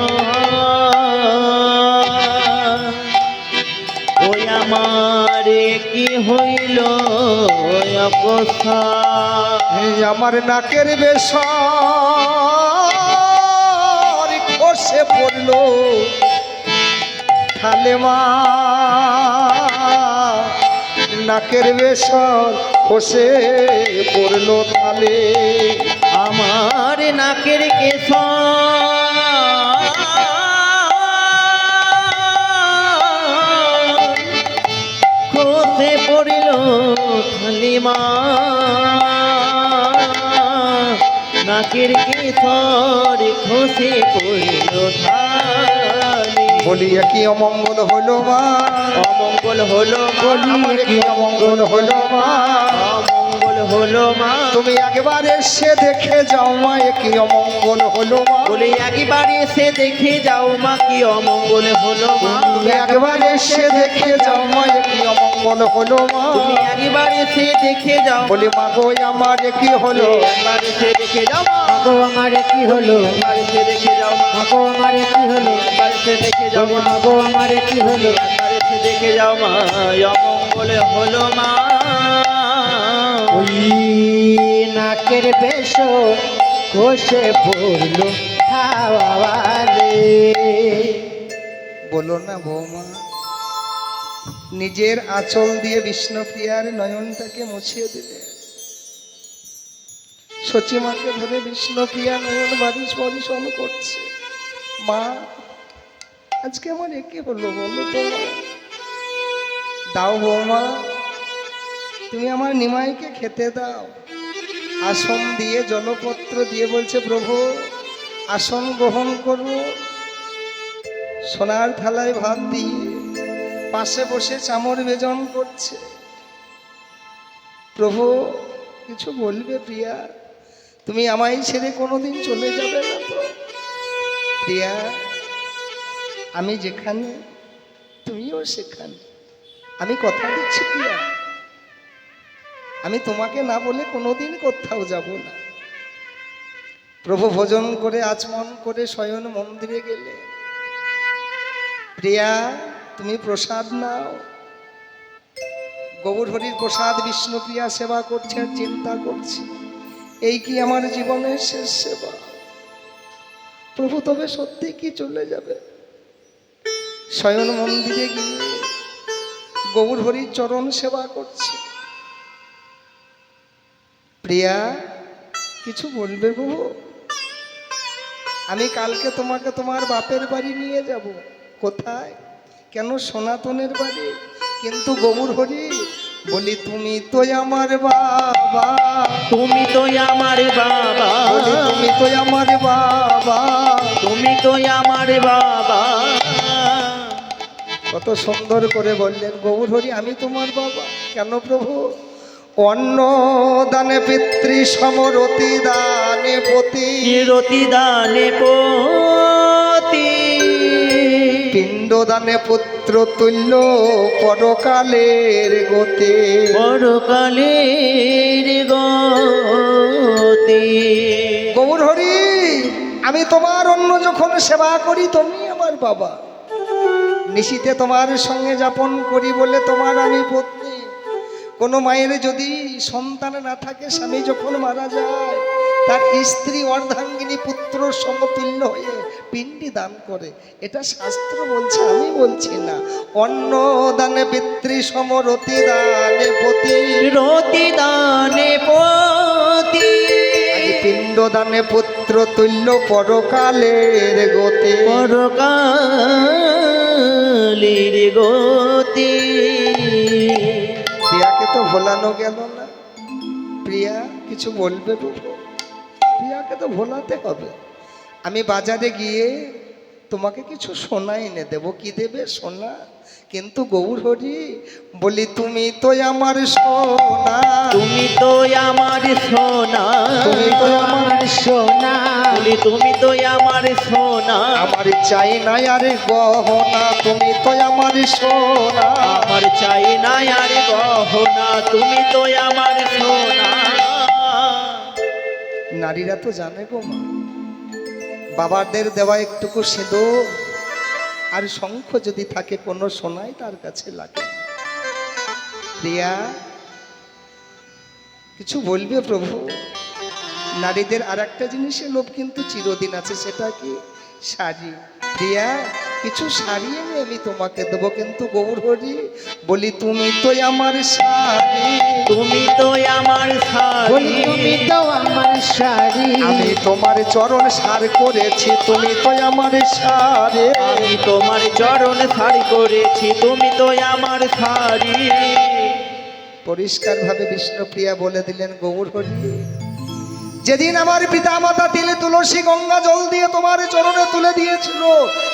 S2: ওই আমার কি হইল অবস্থা।
S1: আমার নাকের বেসর খসে পড়লো খালে মা, নাকের বেসর খসে পড়লো থালে।
S2: আমার নাকের খসে পড়িল থালিমা, নাকের কেশর খসে পড়িল থালি।
S1: বলি কি অমঙ্গল হলো মা,
S2: অমঙ্গল হলো
S1: বলি কি অমঙ্গল হলো মা।
S2: অমঙ্গল হলো মা,
S1: তুমি একবার এসে দেখে যাও মা, কি অমঙ্গল হলো মা।
S2: বলে একবার এসে দেখে যাও মা কি অমঙ্গল হলো মা।
S1: তুমি একবার এসে দেখে যাও মা, কি অমঙ্গল হলো মা।
S2: তুমি একবার এসে দেখে যাও,
S1: বলি মা গো আমার কি হলো।
S2: একবার এসে দেখে যাও মা,
S3: মাগো আমার কি হলো,
S2: একবার এসে দেখে যাও মা,
S3: মাগো আমার কি হলো,
S2: একবার এসে দেখে যাও মা,
S3: মাগো আমার কি হলো।
S2: একবার এসে দেখে যাও মা, অমঙ্গল হলো মা।
S3: ওই নাকের বেশ খসে পড়লো হাওয়ারে।
S1: বলো না বৌমা, নিজের আঁচল দিয়ে বিষ্ণুপ্রিয়ার নয়নটাকে মুছিয়ে দিলে। সচিমাকে ধরে বিষ্ণুপ্রিয়া নয়ন বারিশ পরিশন করছে। মা আজকে আমার একে হলো বলো তো। দাও বৌমা, তুমি আমার নিমাইকে খেতে দাও। আসন দিয়ে জলপত্র দিয়ে বলছে প্রভু আসন গ্রহণ করো। সোনার থালায় ভাত দিয়ে পাশে বসে চামড় বেজন করছে। প্রভু কিছু বলবে প্রিয়া? তুমি আমায় ছেড়ে কোনোদিন চলে যাবে না তো? প্রিয়া আমি যেখানে তুমিও সেখানে। আমি কথা দিচ্ছি প্রিয়া, আমি তোমাকে না বলে কোনোদিন কোথাও যাব না। প্রভু ভোজন করে আচমন করে শয়ন মন্দিরে গেলে। প্রিয়া তুমি প্রসাদ নাও। গৌর হরির প্রসাদ বিষ্ণুপ্রিয়া সেবা করছে আর চিন্তা করছে, এই কি আমার জীবনের শেষ সেবা? প্রভু তবে সত্যি কি চলে যাবে? শয়ন মন্দিরে গিয়ে গৌর হরির চরণ সেবা করছে। প্রিয়া কিছু বলবে প্রভু? আমি কালকে তোমাকে তোমার বাপের বাড়ি নিয়ে যাব। কোথায়? কেন সনাতনের বাড়ি, কিন্তু গৌর হরি বলি তুমি তো আমার বাবা,
S2: তুমি তো আমার বাবা,
S1: বলি তুমি তো আমার বাবা।
S2: তুমি তো আমার বাবা।
S1: কত সুন্দর করে বললেন গৌর হরি আমি তোমার বাবা। কেন প্রভু? অন্ন দানে পিতৃ সমরতি দানে পতি,
S2: রতি দানে পতি,
S1: পিণ্ড দানে পুত্র তুল্য পরকালের গতি।
S2: পরকালের গতি।
S1: গৌর হরি আমি তোমার অন্ন যখন সেবা করি তুমি আমার বাবা, নিশীতে তোমার সঙ্গে যাপন করি বলে তোমার আমি পত্নী। কোনো মায়ের যদি সন্তান না থাকে, স্বামী যখন মারা যায়, তার স্ত্রী অর্ধাঙ্গিনী পুত্র সমতুল্য হয়ে পিণ্ডি দান করে, এটা শাস্ত্র বলছে, আমি বলছি না। অন্ন দানে পিতৃ সমরতি দানে পতি,
S2: রতি দানে পতি,
S1: পিণ্ড দানে পুত্র তুল্য পরকালের গতি।
S2: পরকালের গতি।
S1: প্রিয়াকে তো ভোলানো গেল না। প্রিয়া কিছু বলবে প্রভু? প্রিয়াকে তো ভোলাতে হবে। আমি বাজারে গিয়ে তোমাকে কিছু সোনা এনে দেবো। কি দেবে? সোনা। কিন্তু গৌর হরি বলি তুমি তো আমার সোনা,
S2: তুমি তো আমার সোনা,
S1: তুমি তো আমার
S3: সোনা,
S2: বলি তুমি তো আমার সোনা।
S1: আমার চাই না আর গহনা, তুমি তো আমার সোনা।
S2: আমার চাই না আর গহনা, তুমি তো আমার সোনা।
S1: নারীরা তো জানে গো মা, বাবাদের দেওয়া একটুকু সিঁদুর আর শঙ্খ যদি থাকে, কোনো সোনাই তার কাছে লাগে না। প্রিয়া কিছু বলবে প্রভু? নারীদের আর একটা জিনিসের লোভ কিন্তু চিরদিন আছে, সেটা কি? শাড়ি। প্রিয়া কিছু শাড়ি এনে আমি তোমাকে দেবো, কিন্তু গৌর হরি বলি তুমি তো আমার শাড়ি,
S2: তুমি তো আমার
S3: বলি
S2: শাড়ি,
S3: তুমি তো আমার শাড়ি,
S1: আমি তোমার চরণ সার করেছি, তুমি তো আমার শাড়ি।
S2: আমি তোমার চরণ শাড়ি করেছি, তুমি তো আমার শাড়ি।
S1: পরিষ্কারভাবে বিষ্ণুপ্রিয়া বলে দিলেন গৌর হরি যেদিন আমার পিতা মাতা তিলে তুলসী গঙ্গা জল দিয়ে তোমার চরণে তুলে দিয়েছিল,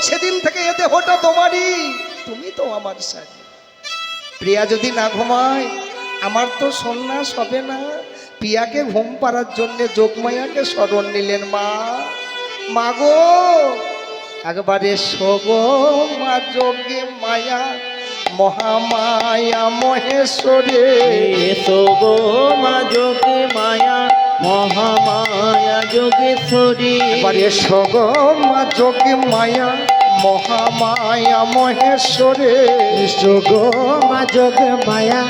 S1: সেদিন থেকে এ দেহটা তোমারই, তুমি তো আমার শাড়ি। প্রিয়া যদি না ঘুমায় আমার তো সন্ন্যাস হবে না। প্রিয়াকে ঘুম পাড়ার জন্য যোগমায়াকে স্মরণ নিলেন। মা, মা গো একবারে শোগো মা যোগে মায়া মহামায়া মহেশ্বরে।
S2: এসো গো মা যোগে মায়া মহামায়া যোগেশ্বরী।
S1: এবারে শোগো মা যোগে মায়া মহামায়া মহেশ্বরে।
S3: যোগো মা যোগ মায়া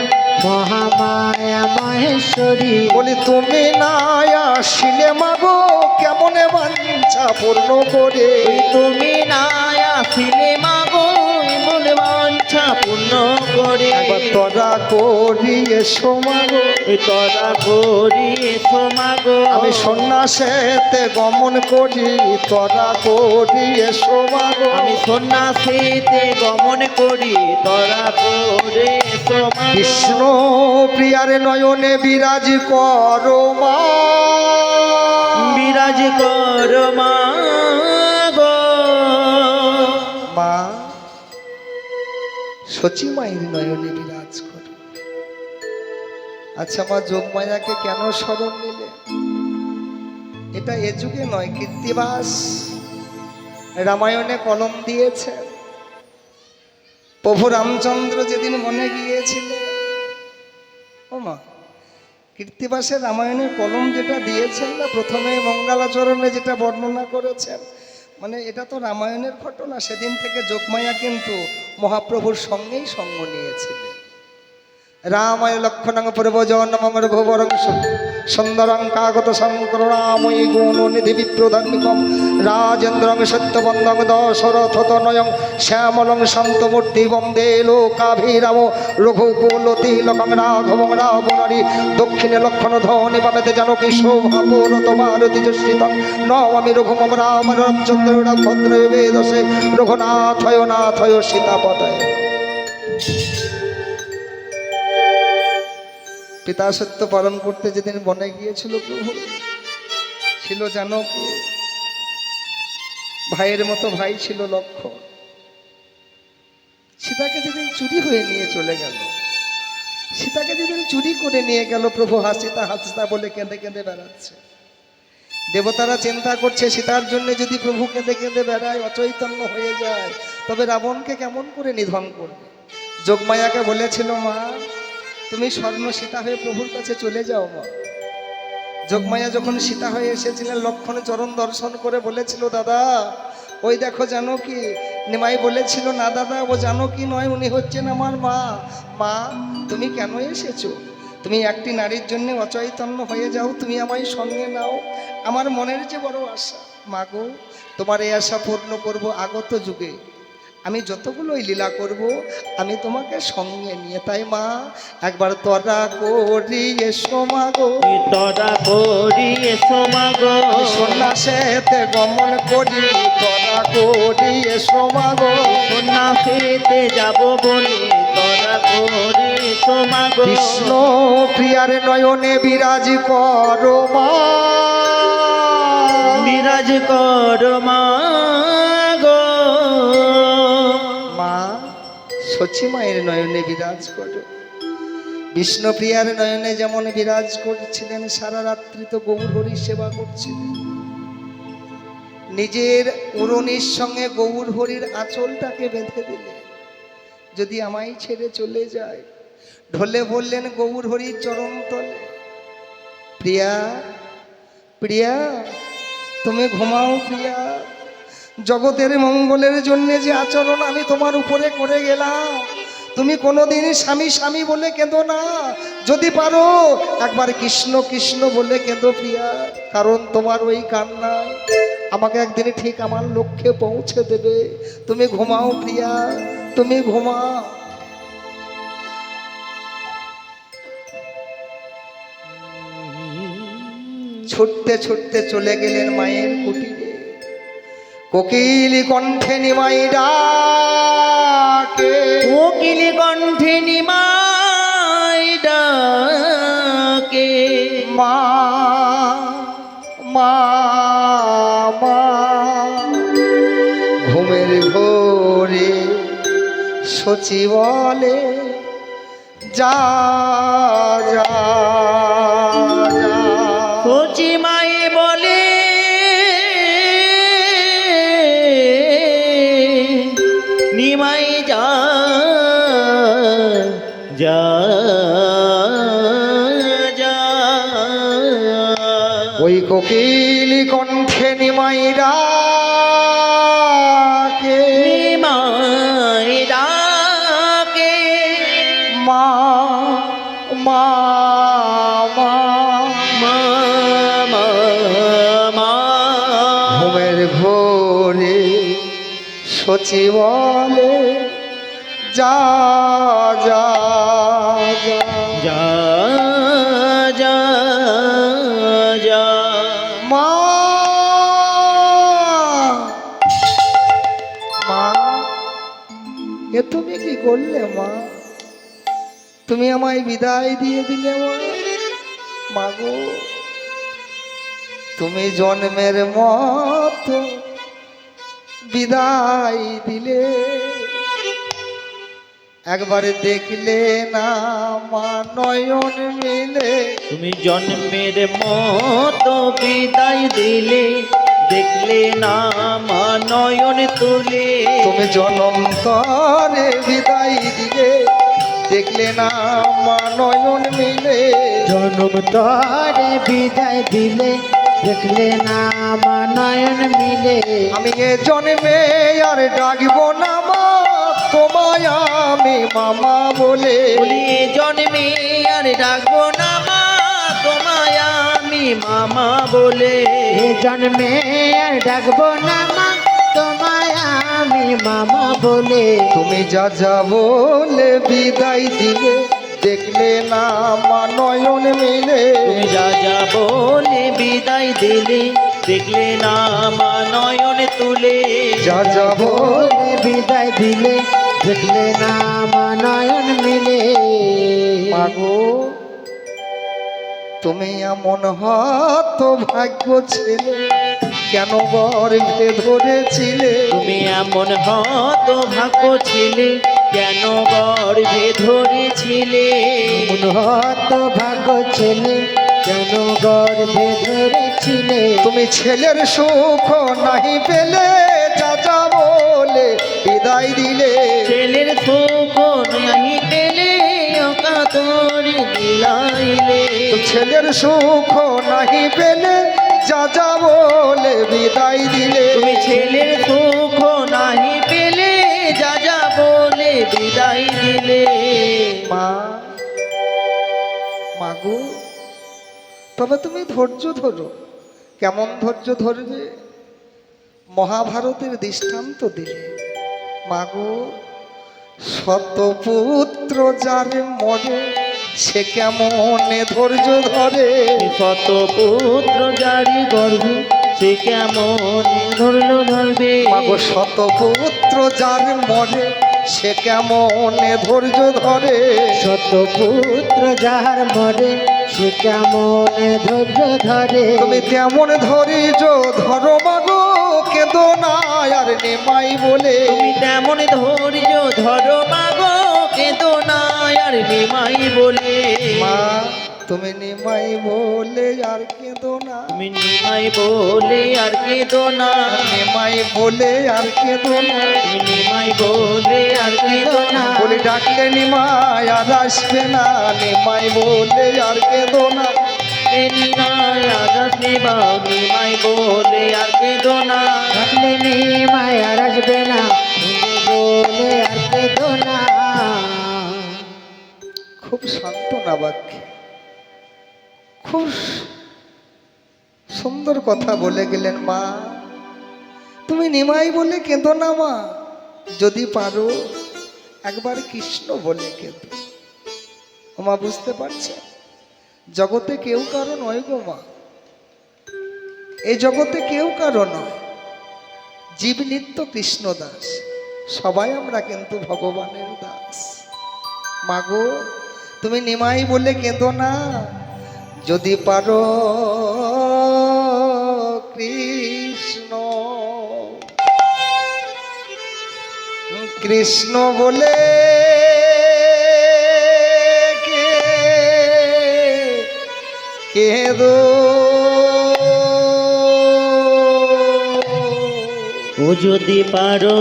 S3: মহামায়া মহেশ্বরী।
S1: বলি তুমি না আসিলে মাগো কেমনে বাঞ্ছা পূর্ণ করে।
S2: তুমি না আসিলে মাগো এমন বাঞ্ছা পূর্ণ করে।
S1: একবার তোরা করি এসো মাগো,
S2: তোরা করি এসো মাগো।
S1: আমি সন্ন্যাসেতে গমন করি, তোরা করি এসো মাগো।
S2: আমি সন্ন্যাসীতে গমন করি, তোরা করে এসো মাগো।
S1: বিষ্ণু প্রিয়ার নয়নে বিরাজ করো মা,
S2: বিরাজ কর মা গো।
S1: মা সচি মায়ের নয়নে বিরাজ করো। আচ্ছা মা যোগমায়াকে কেন স্মরণ নিলে? এটা এ যুগে নয়, কীর্তিবাস রামায়ণে কলম দিয়েছে। প্রভু রামচন্দ্র যেদিন মনে গিয়েছিলেন, ও মা কীর্তিবাসের রামায়ণের কলম যেটা দিয়েছেন না, প্রথমে মঙ্গলাচরণে যেটা বর্ণনা করেছেন, মানে এটা তো রামায়ণের ঘটনা। সেদিন থেকে যোগমায়া কিন্তু মহাপ্রভুর সঙ্গেই সঙ্গ নিয়েছিলেন। রামায় লক্ষণং পূর্বজন্মং রঘুবরং সুন্দরং কাগত শঙ্কররাময়ী গুণনিধি বিপ্রধান্বিকম রাজেন্দ্রং সত্যবন্ধং দশরথতনয়ং শ্যামলং শান্তমূর্তি বন্দে লোকাভিরাম রঘুকুলতিলকং রাঘবং রাবণারি দক্ষিণে লক্ষণ ধ্বনি বামেতে জানকী শোভাপূরত মারুতি যশ্রিতং নমামি রঘুমম রাম রামচন্দ্র ভদ্র বেদসে রঘুনাথয় নাথয় সীতাপতয়ে। পিতা সত্য পালন করতে যেদিন বনে গিয়েছিল প্রভু, ছিল জানকী, ভাইয়ের মতো ভাই ছিল লক্ষ্মণ। সীতাকে যেদিন চুরি হয়ে নিয়ে চলে গেল, সীতাকে যেদিন চুরি করে নিয়ে গেল, প্রভু হাসিতা হাসিতা বলে কেঁদে কেঁদে বেড়াচ্ছে। দেবতারা চিন্তা করছে সীতার জন্য যদি প্রভু কেঁদে কেঁদে বেড়ায়, অচৈতন্য হয়ে যায়, তবে রাবণকে কেমন করে নিধন করবে। যোগমায়াকে বলেছিল, মা তুমি স্বর্ণ সীতা হয়ে প্রভুর কাছে চলে যাও। মা যোগমায়া যখন সীতা হয়ে এসেছিলেন, লক্ষ্মণ চরণ দর্শন করে বলেছিল, দাদা ওই দেখো জানকী। নিমাই বলেছিল, না দাদা ও জানকী নয়, উনি হচ্ছেন আমার মা। মা তুমি কেন এসেছো? তুমি একটি নারীর জন্য অচৈতন্য হয়ে যাও, তুমি আমায় সঙ্গে নাও। আমার মনের যে বড় আশা, মা গো তোমার এই আশা পূর্ণ করবো আগত যুগে। আমি যতগুলোই লীলা করব, আমি তোমাকে সঙ্গে নিয়ে। তাই মা একবার তোরা করি এসো মা গো,
S2: তোরা করি এসো মা গো,
S1: সন্ন্যাসেতে গমন করি, তোরা করি এসো মা গো,
S2: সন্ন্যাসীতে যাব বলে তোরা করি এসো মা গো।
S1: কৃষ্ণ প্রিয়ার নয়নে বিরাজ করো মা,
S2: বিরাজ কর মা গো।
S1: মা সচি মায়ের নয়নে বিরাজ করো। বিষ্ণুপ্রিয়ার নয়নে যেমন বিরাজ করছিলেন, সারা রাত্রি তো গৌর হরির সেবা করছিলেন। নিজের উরণির সঙ্গে গৌর হরির আঁচলটাকে বেঁধে দিলেন, যদি আমায় ছেড়ে চলে যায়। ঢলে বললেন গৌর হরির চরণ তলে, প্রিয়া প্রিয়া তুমি ঘুমাও প্রিয়া, জগতের মঙ্গলের জন্য যে আচরণ আমি তোমার উপরে করে গেলাম, তুমি কোনোদিন স্বামী স্বামী বলে কেঁদো না। যদি পারো একবার কৃষ্ণ কৃষ্ণ বলে কেঁদো প্রিয়া, কারণ তোমার ওই কান্না আমাকে একদিন ঠিক আমার লক্ষ্যে পৌঁছে দেবে। তুমি ঘুমাও প্রিয়া, তুমি ঘুমাও। ছুটতে ছুটতে চলে গেলেন মায়ের কুটিরে। কোকিল কণ্ঠে নিমাই ডাকে,
S2: কোকিল কণ্ঠে নিমাই ডাকে,
S1: মা মা মা। ঘুমের ঘোরে সচি বলে, যা যা যা।
S2: সচি মাই বলে, নিমাই যা যা যা।
S1: ওই কোকিল কণ্ঠে নিমাই ডাকে,
S2: নিমাই ডাকে,
S1: মা মা মা।
S2: মা মা মা।
S1: ঘুমের ঘোরে সচি বলে, যা যা যা।
S2: যা যা যা।
S1: মা মা এ তুমি কি করলে মা? তুমি আমায় বিদায় দিয়ে দিলে মা। মা গো তুমি জন্মের মতো বিদায় দিলে, একবার দেখলে না মা নয়ন মিলে।
S2: তুমি জন্মের মতো বিদায় দিলে, দেখলে না মা নয়ন তুলে।
S1: তুমি জনম তরে বিদায় দিলে, দেখলে না মা নয়ন মিলে।
S3: জনম তরে বিদায় দিলে, দেখলে না মা নয়ন মিলে।
S1: আমি এ জন্মে আর ডাকবো না মা তোমায় আমি আমি মামা বলে।
S2: বলি এ জন্মে আর ডাকবো না মা তোমায় আমি মামা বলে।
S3: এ জন্মে আর ডাকবো না মা তোমায় আমি মামা বলে।
S1: তুমি যা যা বলে বিদায় দিলে, দেখলে না মা নয়ন মিলে।
S2: তুমি যা যা বলে বিদায় দিলে, দেখলে না মা নয়ন তুলে।
S1: যা যা বলে
S3: বলে বিদায় দিলে দেখলে না মা নয়ন মিলে।
S1: মাগো তুমি এমন হত ভাগ্য ছেলে, কেন গর্ভে ধরেছিলে।
S2: তুমি এমন হত ভাগ্য ছিলে, কেন গর্ভে ধরেছিলে।
S3: হত ভাগ্য ছেলে কেন গর্ভে ধরেছিলে।
S1: তুমি ছেলের সুখ নাহি পেলে, যা যা বলে বিদায় দিলে।
S2: ছেলের সুখ নাহি পেলে অকাতর দিলাইলে।
S1: ছেলের সুখ নাহি পেলে, যা যা বলে বিদায় দিলে।
S2: তুমি ছেলের সুখ নাহি পেলে, যা যা বলে বিদায় দিলে।
S1: মা মাগো তবে তুমি ধৈর্য ধরো। কেমন ধৈর্য ধরবে? মহাভারতের দৃষ্টান্ত দিলে। মাগো শতপুত্র যার মরে, সে কেমন ধৈর্য ধরে।
S2: শত পুত্র জারি গর্ভে, সে কেমন ধরল ধরবে।
S1: মাগো শতপুত্র যার মরে, সে কেমন ধৈর্য ধরে।
S3: শতপুত্র যাহার মরে সে কেমন ধৈর্য ধরে।
S1: তুমি তেমন ধৈর্য ধরো মাগো, কেঁদো না আর নেমাই বলে।
S2: তুমি তেমন ধৈর্য ধরো মাগো, কেঁদো না আর নিমাই বলে।
S1: মা তুমি নেমাই বলে আর কেঁদো না।
S2: তুমি নিমাই বলে আর কেঁদো না।
S1: নেমাই বলে আর কেঁদো না।
S2: তুমি নিমাই বলে আর কেঁদো না।
S1: বলে ডাকলে নিমাই আর আসবে না। নেমাই বলে আর কেঁদো না।
S2: এ নিমাই আদাস নেবা, নিমাই বলে আর কেঁদো না।
S3: থাকলে নিমায় আর আসবে না, তুমি বলে আর কেঁদো না।
S1: খুব সান্ত্বনা বাক্য, খুব সুন্দর কথা বলে গেলেন। মা তুমি নিমাই বলে কেঁদো না মা, যদি পারো একবার কৃষ্ণ বলে কেঁদো। মা বুঝতে পারছে জগতে কেউ কারো নয় গো মা, এই জগতে কেউ কারো নয়। জীব নিত্য কৃষ্ণ দাস, সবাই আমরা কিন্তু ভগবানের দাস। মাগো তুমি নিমাই বলে কেঁদো না, যদি পারো কৃষ্ণ কৃষ্ণ বলে কেঁদো।
S2: ও যদি পারো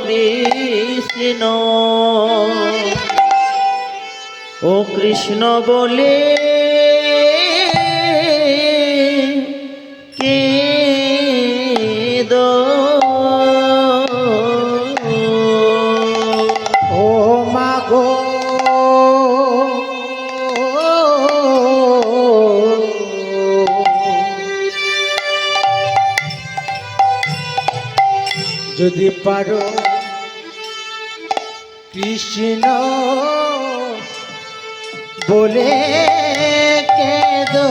S2: কৃষ্ণ, ও কৃষ্ণ বলে কেঁদো।
S3: ও মা গো যদি পারো কৃষ্ণ বলে কেঁদো।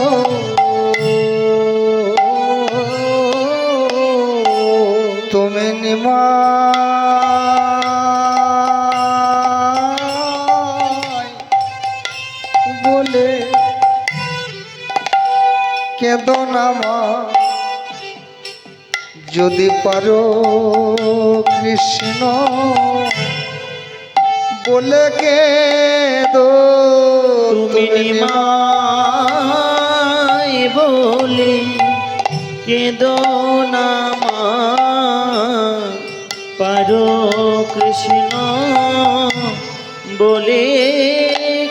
S1: তুমি নিমাই বলে কেঁদো না মা, যদি পারো কৃষ্ণ বলে কেঁদো।
S2: তুমি নিমাই বলে কেঁদো না মা, পারো কৃষ্ণ বলে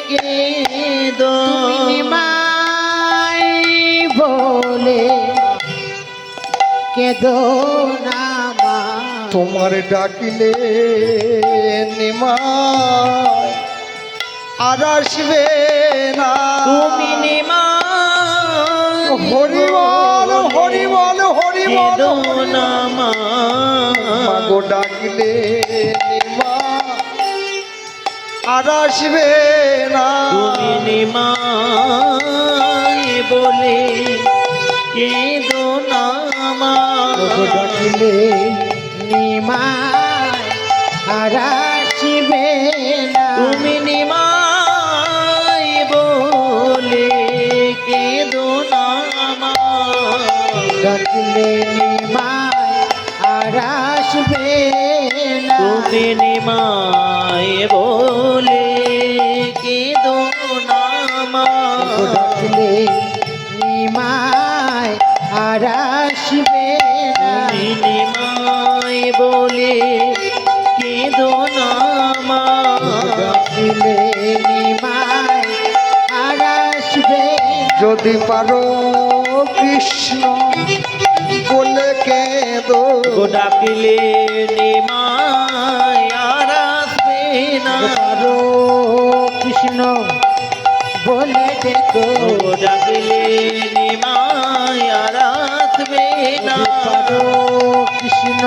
S2: কেঁদো।
S3: নিমাই বলে কেঁদো না মা।
S1: তোমার ডাকিলে নিমাই আর আসবে না।
S2: তুমি নিমাই
S1: হরিবল হরিবল হরিবল
S2: কেঁদো না মা।
S1: মাগো ডাকিলে নিমাই আর আসবে না।
S2: তুমি নিমাই বলে কেঁদো না মা।
S3: ডাকিলে নিমাই আর আসবে না।
S2: তুমি নিমাই বলে কেঁদো না মা।
S3: ডাকিলে নিমাই আর আসবে না।
S2: তুমি নিমাই বলে কেঁদো না মা।
S3: ডাকিলে নিমাই আর আসবে না।
S2: তুমি নিমাই বলে কেঁদো না মা।
S3: ডাকিলে নিমাই আর আসবে না।
S1: যদি পারো কৃষ্ণ বলে কেঁদো।
S2: গো ডাকিলে নিমাই আর আসবে না।
S3: পারো কৃষ্ণ বলে দেখো।
S2: গো ডাকিলে নিমাই আর আসবে না।
S3: পারো কৃষ্ণ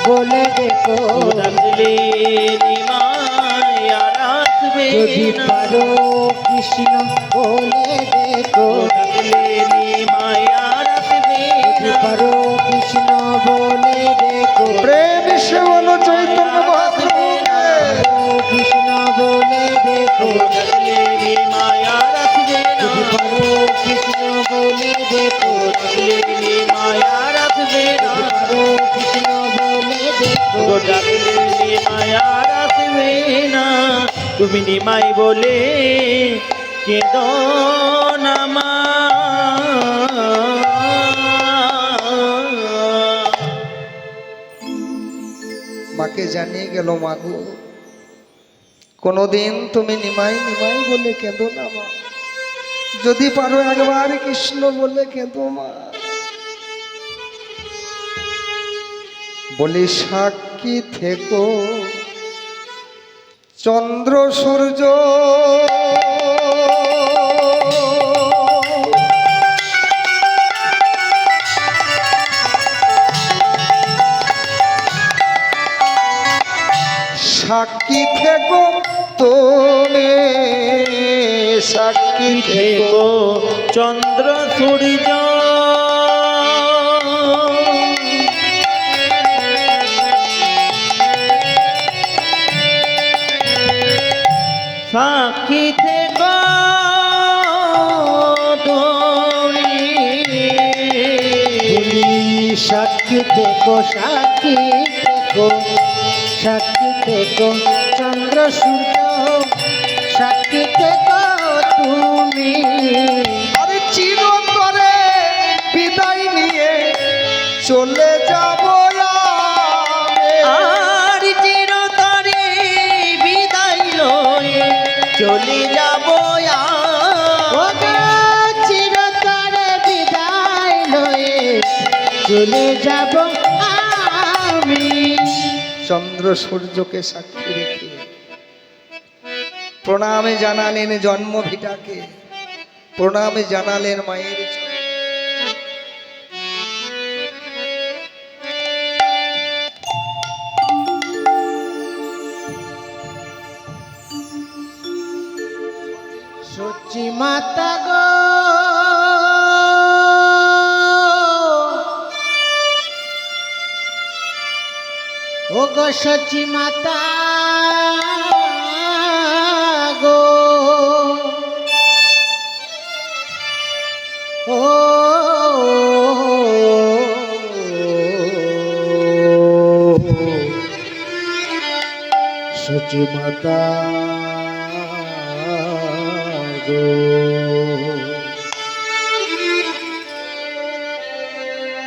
S3: বলে দেখো।
S2: গো ডাকিলে নিমাই আর আসবে
S3: যদি
S2: না।
S3: পারো কৃষ্ণ বলে দেখো।
S2: গো ডাকিলে নিমাই আর আসবে
S3: যদি
S2: না।
S3: পারো কৃষ্ণ বলে দেখো।
S1: প্রেম সেবন চৈতন্য মহাপ্রভুকে
S3: কৃষ্ণ বলে দেখো।
S2: গো ডাকিলে নিমাই আর আসবে না।
S3: যদি পারো কৃষ্ণ বলে দেখো।
S2: গো ডাকিলে নিমাই আর আসবে না।
S3: পারো কৃষ্ণ বলে দেখো।
S2: গো ডাকিলে নিমাই আর আসবে না। তুমি নিমাই বলে কেঁদো না মা।
S1: মাকে জানিয়ে গেল মাগো কোনোদিন তুমি নিমাই নিমাই বলে কেঁদো না মা। যদি পারো একবার কৃষ্ণ বলে কেঁদো মা। বলি সাক্ষী থেকো চন্দ্র সূর্য সাক্ষী থেকো তুমি সাক্ষী থেকো।
S2: থেকো চন্দ্র সূর্য সাক্ষী থেকো তুমি।
S3: তুমি সাক্ষী থেকো সাক্ষী থেকো সাক্ষী থেকো চন্দ্র সূর্য সাক্ষী থেকো তুমি।
S1: আরে চিরতরে বিদায় নিয়ে চলে যাব আমি।
S2: আর চিরতরে বিদায় লয়ে চলে যাব
S3: ওগো চিরতরে বিদায় লয়ে চলে যাব আমি।
S1: চন্দ্র সূর্যকে সাক্ষী রেখে প্রণামে জানালেন জন্মভিটাকে, প্রণামে জানালেন মায়ের চরণে।
S3: সচি মাতা গো ও গো সচি মাতা গো ও সচি মাতা গো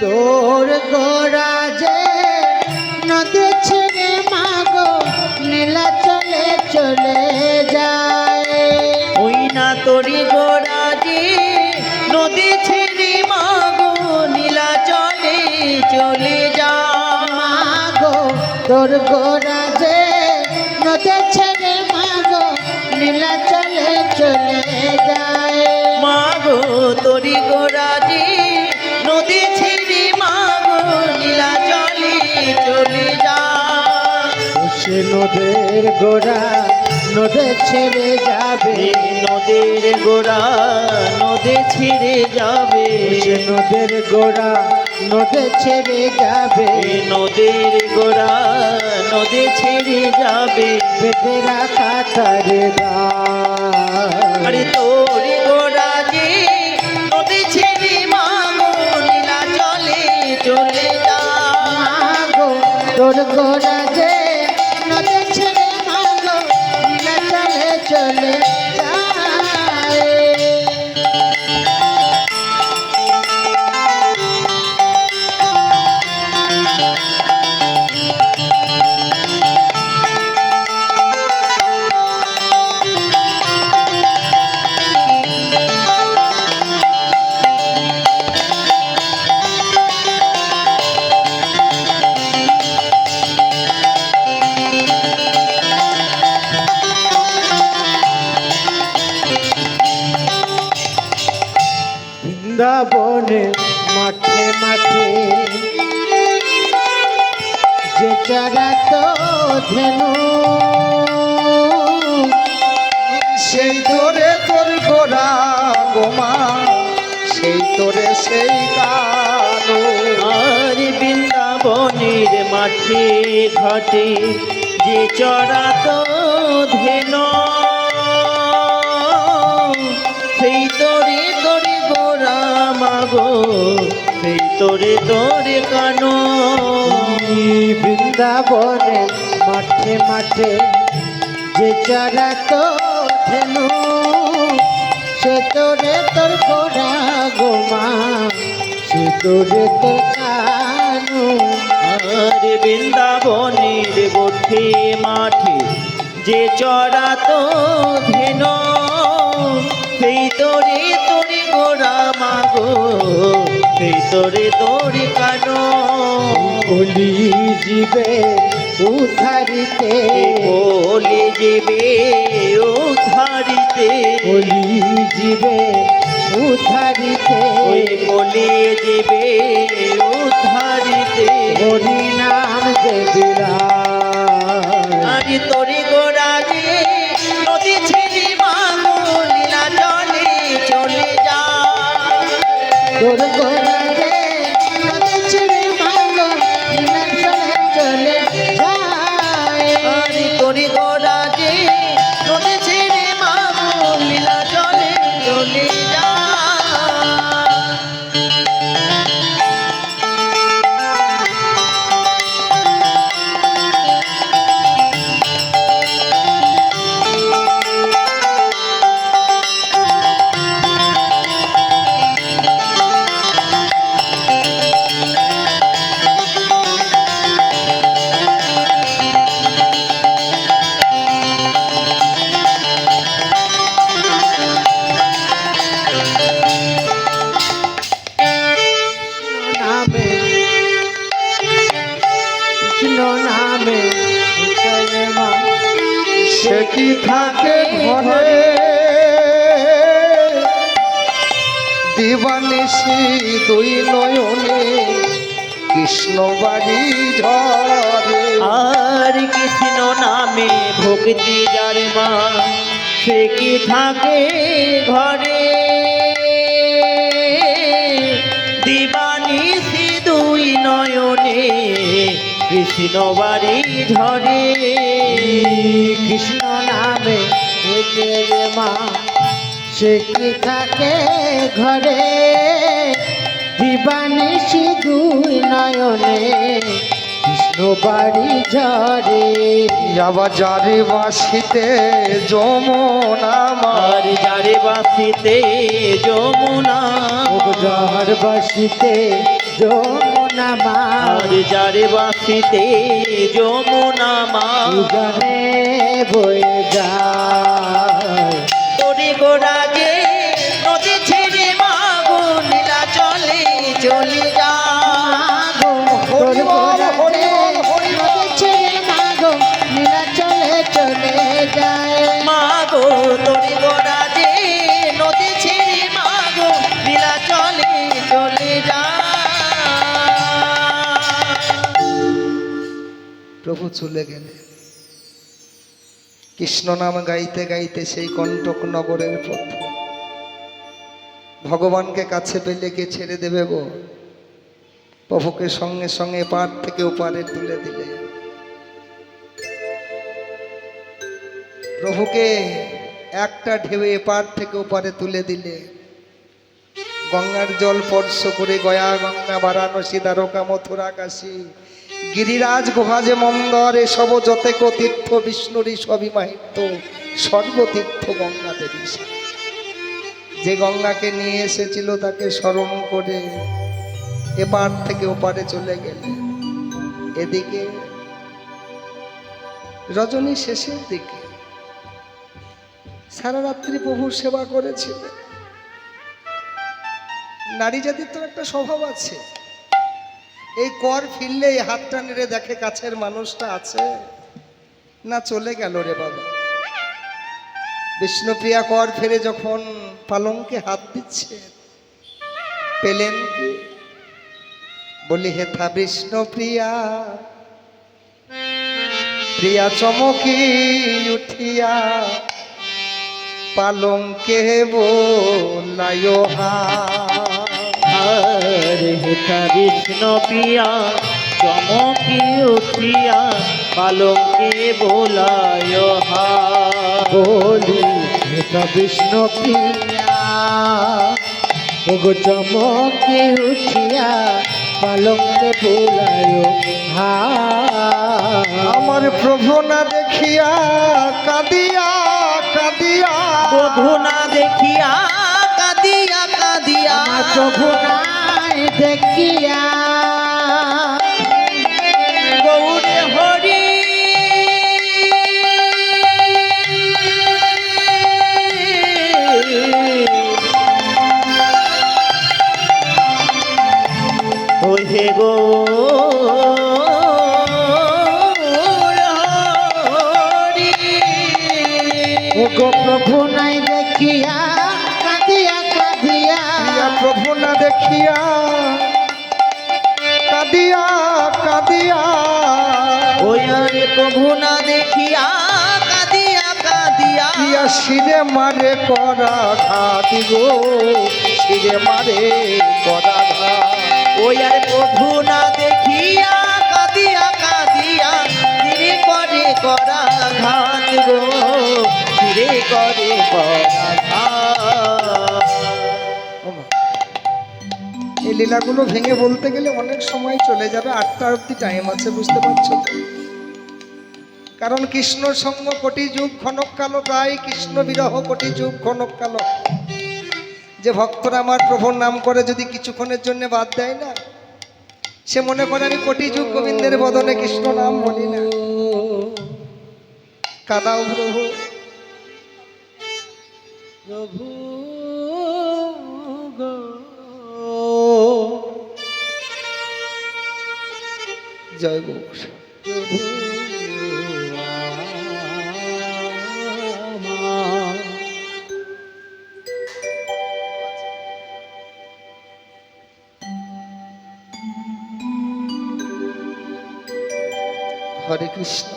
S3: তোর গোরা যে নদী ছেড়ে মাগো নীলা চলে চলে যায়।
S2: ওই না তোরি গোড়া যে নদী ছেড়ে মাগো নীলা চলে চলে যা।
S3: মা তোর গোরা যে নদে ছেড়ে মাগো নীলাচলে চলে যায়
S2: মাগো তোরি গোরাজি নদী ছিড়ি মাগো নীলা জলে চলে যা
S3: সে নদের গোরা নদে ছেড়ে যাবে
S2: নদের গোড়া নদী ছিড়ে যাবে
S3: সে নদের গোরা নদে ছেড়ে যাবে
S2: নদের গোড়া নদী ছেড়ে যাবে
S3: বেঁধে রাখা তার
S2: আরে তোরি গোরাজি নদী ছিড়ি মাগো নীলা জলে চলে যা
S3: মাগো তোর গোরা যে নদে ছেড়ে মাগো নীলাচলে চলে যায় বৃন্দাবনে মাঠে মাঠে যে চড়াতো ধেনু
S1: সেই তোরে তোর গোরা গোমা সেই তোরে সেই কালো
S2: আর বৃন্দাবনের মাঠে ঘাটে যে চড়াতো ধেন সেই তোরে তোরে গোরা মাগো সেই তোরে তোরে কানো
S3: বৃন্দাবনে মাঠে মাঠে যে চড়াতো ধেনু সে তোরে তোর গোরা গোমা সে তোরে তোর কানু
S2: আর বৃন্দাবনের গোঠে মাঠে যে চড়াতো ধেন সেই তোরে তোরে গোরা মাগো সেই তোরে তোরে কানো
S3: বলি জীবে উদ্ধারিতে
S2: বলে যাবে উদ্ধারিতে
S3: বলি জীবে উদ্ধারিতে
S2: ওই বলে যাবে উদ্ধারিতে
S3: হরি নাম যে বিরাজ
S2: আরে তোরে গোরাজে নদী ছেড়ে মাগো লীলা জলে চলে যা
S3: তোর গোরা রে নদী ছেড়ে মাগো নীলাচলে চলে যায়
S2: আরে তোরে গোরাজে নদী ছেড়ে মাগো লীলা জলে চলে যা
S3: নামে কৃষ্ণ নামে উঠলে মা
S1: সে কি থাকে ঘরে দিবানিশি দুই নয়নে কৃষ্ণ বাড়ি ঝরে
S2: আর কৃষ্ণ নামে ভক্তি যার মা সে কি থাকে ঘরে দিবানিশি দুই নয়নে কৃষ্ণ বাড়ি ঝরে
S3: কৃষ্ণ নামে উঠলে মা সে কি থাকে ঘরে দিবানিশি দুই নয়নে কৃষ্ণ বাড়ি ঝরে
S1: আবার যারে বাসিতে যমুনা মা
S2: আর যারে বাসিতে যমুনা
S3: যার বাসিতে যমুনা মা
S2: আর যারে বাসিতে যমুনা মা
S3: গানে বয়ে যায়
S2: তোরে গোরাজে নদী ছেড়ে মাগো নীলা চলে চলে যা
S3: তোর গোরা রে নদী ছেড়ে
S1: প্রভু চলে গেলে কৃষ্ণ নাম গাইতে গাইতে সেই কণ্টক নগরের পথে ভগবানকে কাছে পেলে কে ছেড়ে দেবে গো? প্রভুকে সঙ্গে সঙ্গে পার থেকে ওপারে তুলে দিলে। প্রভুকে একটা ঢেউ এপার থেকে ওপারে তুলে দিলে। গঙ্গার জল স্পর্শ করে গয়া গঙ্গা বারাণসী দ্বারকা মথুরা কাশী গিরিরাজ গুহাজে মন্দর এসব যতেক তীর্থ বিষ্ণুরই সবিমাহিত সর্বতীর্থ গঙ্গা দেবী। যে গঙ্গাকে নিয়ে এসেছিল তাকে স্মরণ করে এপার থেকে ওপারে চলে গেলে। এদিকে রজনী শেষের দিকে সারা রাত্রি প্রভুর সেবা করেছিলেন। নারী জাতির তো একটা স্বভাব আছে, এই কর ফিরলে এই হাতটা নেড়ে দেখে কাছের মানুষটা আছে না চলে গেল রে বাবা। বিষ্ণুপ্রিয়া কর ফিরে যখন পালঙ্কে হাত দিচ্ছে পেলেন কি? বলি হেথা বিষ্ণুপ্রিয়া প্রিয়া চমকি উঠিয়া পালঙ্কে বোলায় হা।
S3: হেতা বিষ্ণু প্রিয়া চমকি উঠিয়া পালঙ্কে বোলায় হা। বলি হেতা বিষ্ণু প্রিয়া ওগো চমকি উঠিয়া পালঙ্কে বোলায় হা।
S1: আমার প্রভু না দেখিয়া কাঁদিয়া কাঁদিয়া
S2: প্রভু না দেখিয়া কাঁদিয়া কাঁদিয়া
S3: আমার প্রভু নাই দেখিয়া
S2: গৌরে হরি ও হে গো
S3: ওগো প্রভু নাই দেখিয়া কাঁদিয়া কাঁদিয়া
S1: প্রিয়া প্রভু না দেখিয়া কাঁদিয়া কাঁদিয়া
S2: ওই রে প্রভু না দেখিয়া কাঁদিয়া কাঁদিয়া
S1: প্রিয়া শিরে মারে করা ঘাত গো শিরে মারে করা ঘাত।
S2: ওই আর প্রভু না দেখিয়া কাঁদিয়া কাঁদিয়া ধীরে করে করা ঘাত গো ধীরে করে করা ঘাত।
S1: ওমা, এই লীলাগুলো ভেঙে বলতে গেলে অনেক সময় চলে যাবে। 8টা অবধি টাইম আছে, বুঝতে পারছো তো? কারণ কৃষ্ণ সঙ্গ কোটি যুগ ক্ষণক কালো, প্রায় কৃষ্ণ বিরহ কোটি যুগ ক্ষণক কালো। যে ভক্তরা আমার প্রভুর নাম করে যদি কিছুক্ষণের জন্য বাদ দেয় না, সে মনে করে আমি কোটি যুগ গোবিন্দের বদনে কৃষ্ণ নাম বলি না। কাদাও প্রভু
S3: প্রভু গো
S1: জয় গৌর।
S3: প্রভু আমার
S1: হরে কৃষ্ণ,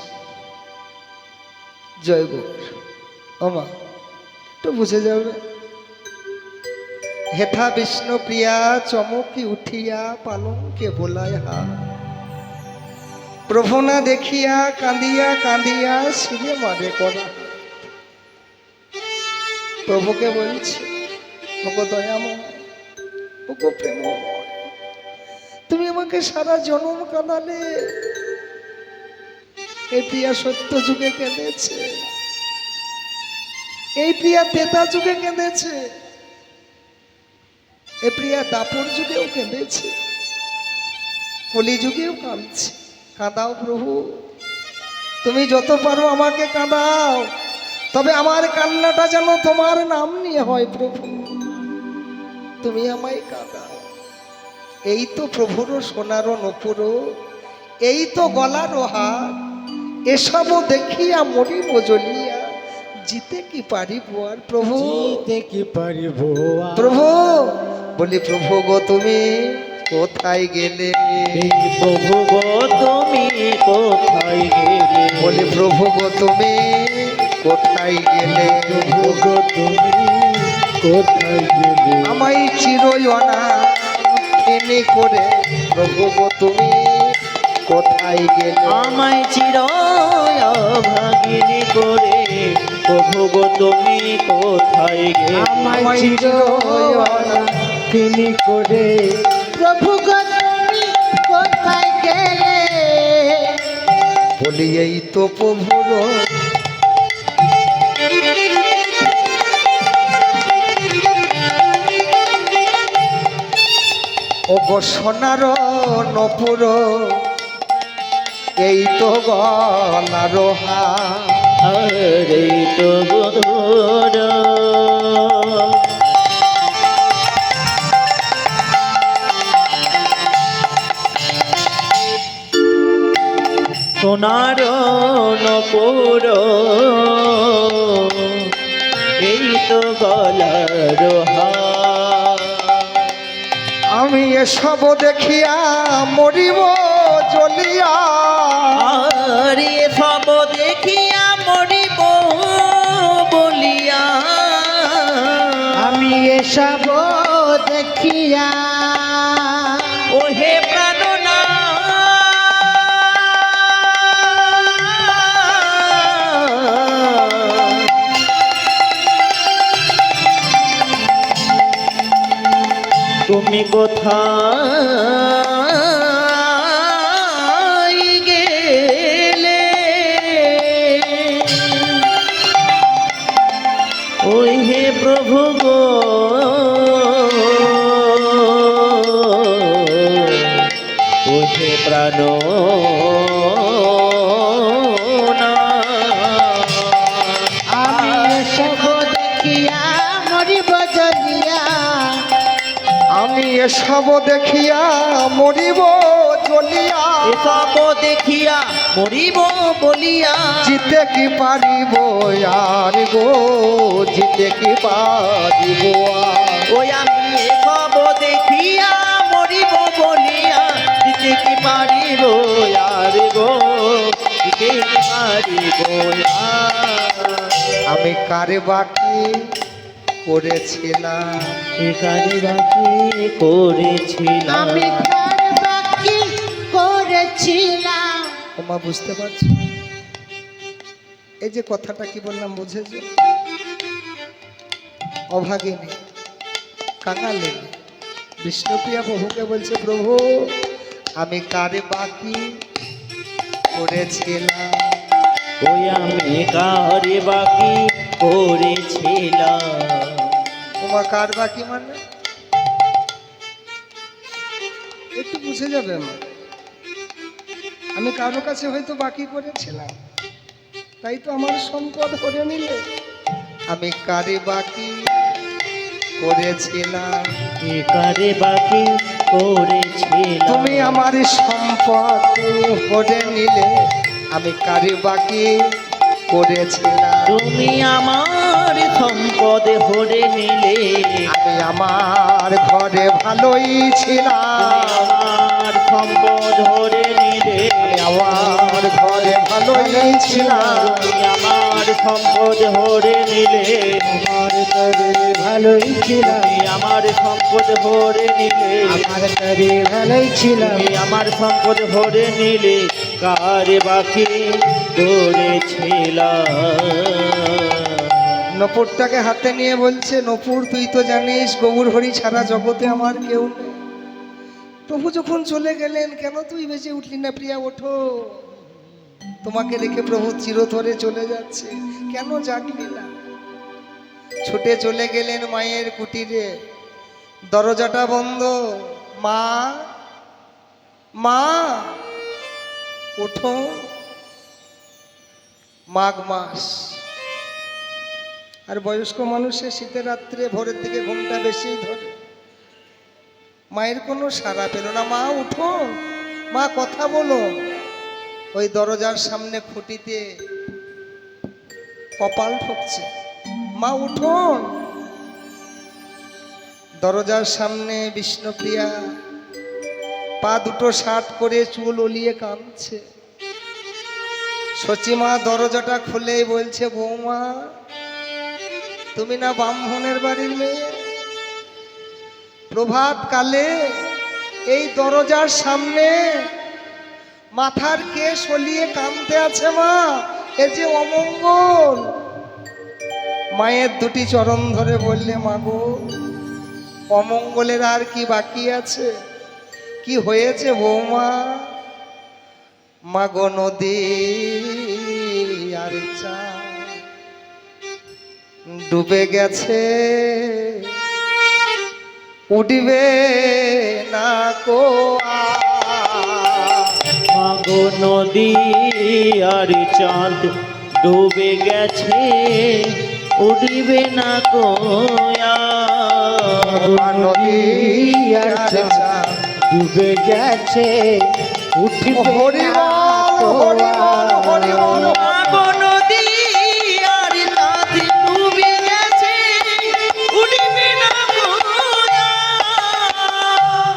S1: জয় গৌর। ওমা, একটু বুঝে যাবে। হেথা বিষ্ণু প্রিয়া চমকি উঠিয়া পালঙ্কে বোলায় হা। প্রভু না দেখিয়া কাঁদিয়া কাঁদিয়া শিরে মারে করা। প্রভুকে বলছে, ওগো দয়াময়, ওগো প্রেমময়, তুমি আমাকে সারা জনম কাঁদালে। এই প্রিয়া সত্য যুগে কেঁদেছে, এই প্রিয়া তেতা যুগে কেঁদেছে, এই প্রিয়া দাপর যুগেও কেঁদেছে, কলি যুগেও কাঁদছে। কাঁদাও প্রভু, তুমি যত পারো আমাকে কাঁদাও, তবে আমার কান্নাটা যেন তোমার নাম নিয়ে হয়। প্রভু তুমি আমায় কাঁদাও। এই তো প্রভুরও সোনারও নপুরো, এই তো গলারও হার, এসবও দেখিয়া মরিব জ্বলিয়া, জিতে কি পারিব আর। প্রভু
S3: জিতে কি পারিব আর।
S1: প্রভু বলি, প্রভু গো তুমি কোথায় গেলে?
S2: এই প্রভু গো তুমি কোথায় গেলে?
S1: বলি প্রভু গো তুমি কোথায় গেলে?
S3: প্রভু গো তুমি কোথায় গেলে?
S1: আমায় চিরয়না এনে করে প্রভু গো তুমি কোথায় গেলে?
S2: আমায় চির ভাগিনী করে প্রভু গো তুমি কোথায় গেলে?
S3: আমায় চিরয়না তিনি করে প্রভু গো তুমি কোথায় গেলে?
S1: বলি এই তো প্রভুর ও গো সোনার নপুর, এই তো গলার হার।
S2: আরে তো বধুর সোনার নপুর, এই তো গলার হার।
S1: আমি এসব দেখিয়া মরিব জ্বলিয়া,
S2: আর এ সব দেখিয়া মরিব বলিয়া।
S3: আমি এসব দেখিয়া
S2: ওহে প্রাণনা তুমি কোথায় গেলে? ওই হে প্রভু গো ও হে প্রাণ
S3: আমি এসব দেখিয়া মরিব জ্বলিয়া।
S1: আমি এসব দেখিয়া মরিব জ্বলিয়া।
S2: এসব দেখিয়া মরিব বলিয়া।
S1: জিতে কি পারিব আর গো, জিতে কি পারিব আর?
S2: ওই আমি এসব দেখিয়া মরিব বলিয়া। দিতে কি পারিব আর গো, দিতে কি পারিব আর?
S1: আমি কারে বাকি করেছিলাম,
S2: এখানে বাকি করেছিলাম।
S3: আমি কার বাকি করেছিলাম।
S1: তোমা বুঝতে পারছো? এই যে কথাটা কি বললাম বুঝেছো? অভাগিনী কাঙালিনী বিষ্ণুপ্রিয়া প্রভুকে বলছে, প্রভু আমি কারে বাকি করেছিলাম?
S2: ওই আমি কারে বাকি করেছিলাম।
S1: তোমার কার বাকি মানে একটু বুঝে যাবে আমার। আমি কারো কাছে হয়তো বাকি করেছিলাম, তাই তো আমার সম্পদ করে নিলে। আমি কারে বাকি করেছিলাম?
S2: কারে বাকি করেছিলাম।
S1: তুমি আমার সম্পদ করে নিলে। আমি কারে বাকি করেছিলাম?
S2: তুমি আমার সম্পদ হরে নিলে।
S1: আমি আমার ঘরে ভালোই ছিলাম।
S2: আমার সম্পদ হরে নিলে।
S1: আমি আমার ঘরে ভালোই ছিলাম।
S2: তুমি আমার সম্পদ হরে নিলে।
S3: আমার তরে ভালোই ছিলাম।
S2: তুমি আমার সম্পদ হরে নিলে।
S3: আমার তরে ভালোই ছিলাম।
S2: তুমি আমার সম্পদ হরে নিলে। কারে বাকি করেছিলাম।
S1: নপুরটাকে হাতে নিয়ে বলছে, নপুর তুই তো জানিস গৌর হরি ছাড়া জগতে আমার কেউ নেই। প্রভু যখন চলে গেলেন কেন তুই বেঁচে উঠলি না? প্রিয়া ওঠো, তোমাকে রেখে প্রভু চিরতরে চলে যাচ্ছে, কেন জাগলি না? ছুটে চলে গেলেন মায়ের কুটিরে, দরজাটা বন্ধ। মা, মা ওঠো। মাঘ মাস, আর বয়স্ক মানুষের শীতের রাত্রে ভোরের দিকে ঘুমটা বেশি ধরে। মায়ের কোনো সাড়া পেল না। মা উঠো, মা কথা বলো। ওই দরজার সামনে খুঁটিতে কপাল ঠকছে। মা উঠো। দরজার সামনে বিষ্ণুপ্রিয়া পা দুটো শার্ট করে চুল ওলিয়ে কাঁদছে। সচিমা দরজাটা খুলেই বলছে, বৌমা তুমি না ব্রাহ্মণের বাড়ির মেয়ে? প্রভাত কালে এই দরজার সামনে মাথার কেশ ওলিয়ে কাঁদতে আছে মা, এ যে অমঙ্গল। মায়ের দুটি চরণ ধরে বললে, মাগো অমঙ্গলের আর কি বাকি আছে? কি হয়েছে বৌমা? মাগো নদী আর চাঁদ ডুবে গেছে, উঠবে না কো
S3: মাগো নদী আর চাঁদ ডুবে গেছে, উঠিবে না কোয়া।
S1: নদী আর চাঁদ
S3: ডুবে গেছে, উঠিবে
S1: হরি
S3: না
S1: বল, হরি বল, হরি বল।
S2: মাগো নদী আর চাঁদ ডুবে গেছে, উঠবে না কোয়া।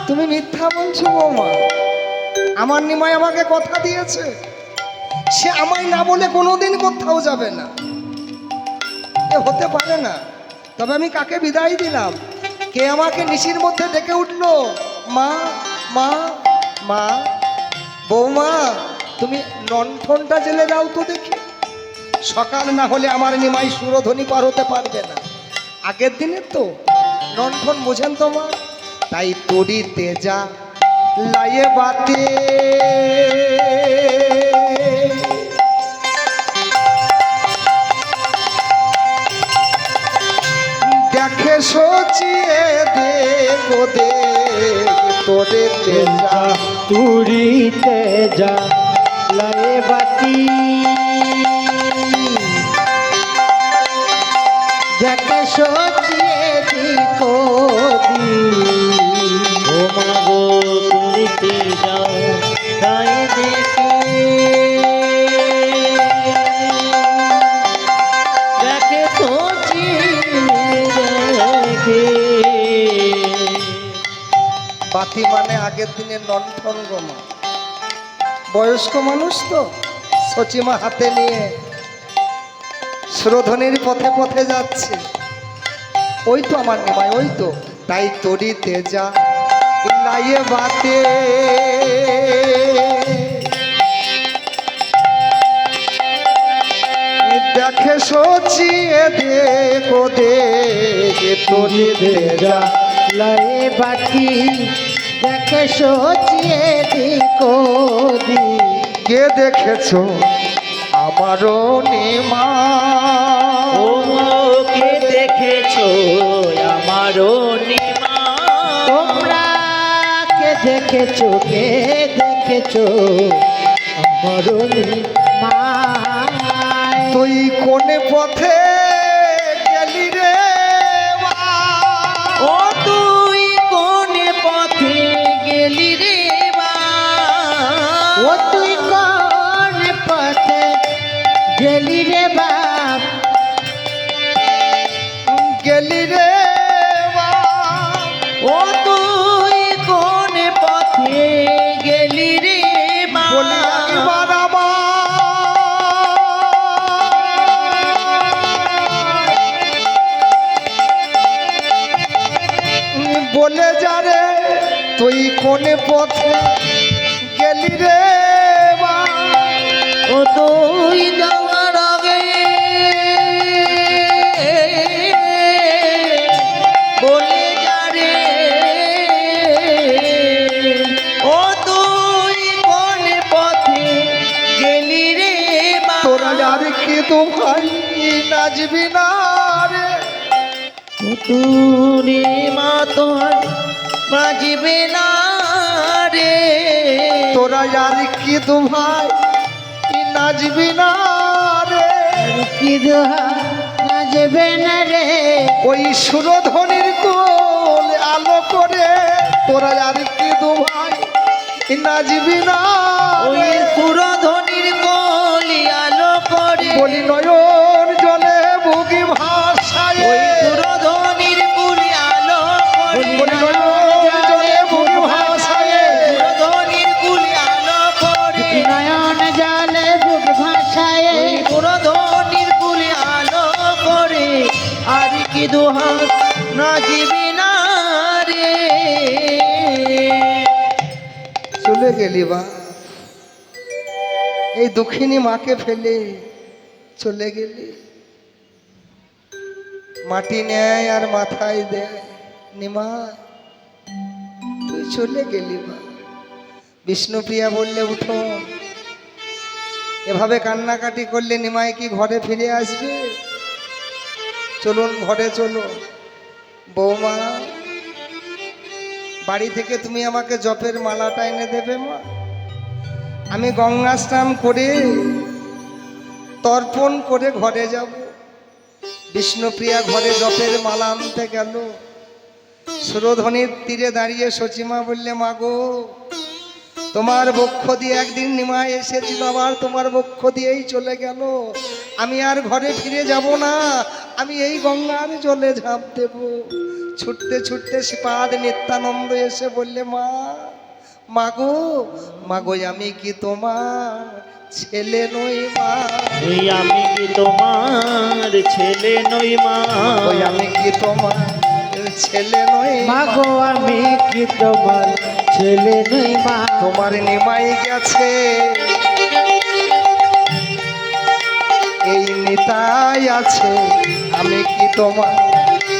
S1: তুমি মিথ্যা বলছো বৌমা। আমার নিমাই আমাকে কথা দিয়েছে, সে আমায় না বলে কোনোদিন কোথাও যাবে না। এ হতে পারে না। তবে আমি কাকে বিদায় দিলাম? কে আমাকে নিশির মধ্যে ডেকে উঠলো, মা মা মা। বৌমা তুমি লণ্ঠনটা জেলে দাও তো দেখি, সকাল না হলে আমার নিমাই সুরধ্বনি পার হতে পারবে না। আগের দিনের তো লণ্ঠন বোঝেন তো মা। তাই তরি তেজা লাইয়ে বাতে দেখে সচিয়ে দেখো দে তোরে তেজা
S3: তুরিতে যা লায়ে বাতি, যাকে সচিয়ে দিকো দি। ও মাগো তুরিতে যাও তাই দেখে, যাকে সচিয়ে দেখে।
S1: বাতি মানে আগের দিনের লণ্ঠন গোমা। বয়স্ক মানুষ তো, সচিমা হাতে নিয়ে সুরধ্বনির পথে পথে যাচ্ছে। ওই তো আমার নিমাই, ওই তো। তাই তরি তেজা লাইয়ে বাতে দেখে সচিয়ে দেখো দেখে তরি তেজা
S3: লায়ে বাতি, দেখে সচিয়ে দিকো দি।
S1: কে দেখেছো আমারও নিমা?
S3: ও কে দেখেছো আমারও নিমা? তোমরা কে দেখেছো, কে দেখেছো আমারও নিমা?
S1: তুই কোন পথে গেলি রে মা?
S2: ও তুই কোন পথে গেলি রে মা?
S3: ও তুই কোন পথে গেলি রে বাপ?
S1: গেলি রে মা?
S2: ও তুই কোন পথে গেলি রে মা?
S1: বলি একবার আমার বলে যা রে, তুই কোন পথে গেলি রে মা?
S2: ও তুই যাওয়ার আগে বলে যা রে, ও তুই কোন পথে গেলি রে মা?
S1: তোরা আর কি তো ভাই নাচবি না রে?
S2: ও তুই মা তোর বাজবে না রে।
S1: তোরা আর কি তো ভাই নাচবি না রে?
S3: কি দোহা নাচবে না রে?
S1: ওই সুরধ্বনির কোল আলো করে তোরা আর কি তো ভাই নাচবি না
S2: ওই
S1: রে?
S2: সুরধ্বনির কলি আলো করে
S1: বলি নয়ন জলে বুকি ভাষায়,
S2: ওই সুরধ্বনির কলি আলো করে
S1: বলি নয়ন জলে বুকি ভাষায়,
S2: দুহাত নাচিবি না রে।
S1: চলে গেলি বা, এই দুঃখিনী মাকে ফেলে চলে গেলি। মাটি নেয় আর মাথায় দেয়, নিমা তুই চলে গেলি বা। বিষ্ণুপ্রিয়া বললে উঠো, এভাবে কান্নাকাটি করলে নিমাই কি ঘরে ফিরে আসবে? চলুন ঘরে চলো। বৌমা, বাড়ি থেকে তুমি আমাকে জপের মালাটা এনে দেবে মা? আমি গঙ্গা স্নান করে তর্পণ করে ঘরে যাব। বিষ্ণুপ্রিয়া ঘরে জপের মালা আনতে গেল। সুরধ্বনির তীরে দাঁড়িয়ে সচিমা বললে, মা গো, তোমার বক্ষ দিয়ে একদিন নিমাই এসেছিল, আবার তোমার বক্ষ দিয়েই চলে গেল। আমি আর ঘরে ফিরে যাব না, আমি এই গঙ্গার জলে ঝাঁপ দেব। ছুটতে ছুটতে শ্রীপাদ নিত্যানন্দ এসে বললে, মা, মাগো, মাগো, আমি কি তোমার ছেলে নই মা?
S2: ওই আমি কি তোমার ছেলে নই মা?
S1: ওই আমি কি তোমার ছেলে নই মা?
S3: মাগো আমি কি তোমার ছেলে নই মা?
S1: তোমার নিমাই গেছে, এই নিতাই আছে, আমি কি তোমার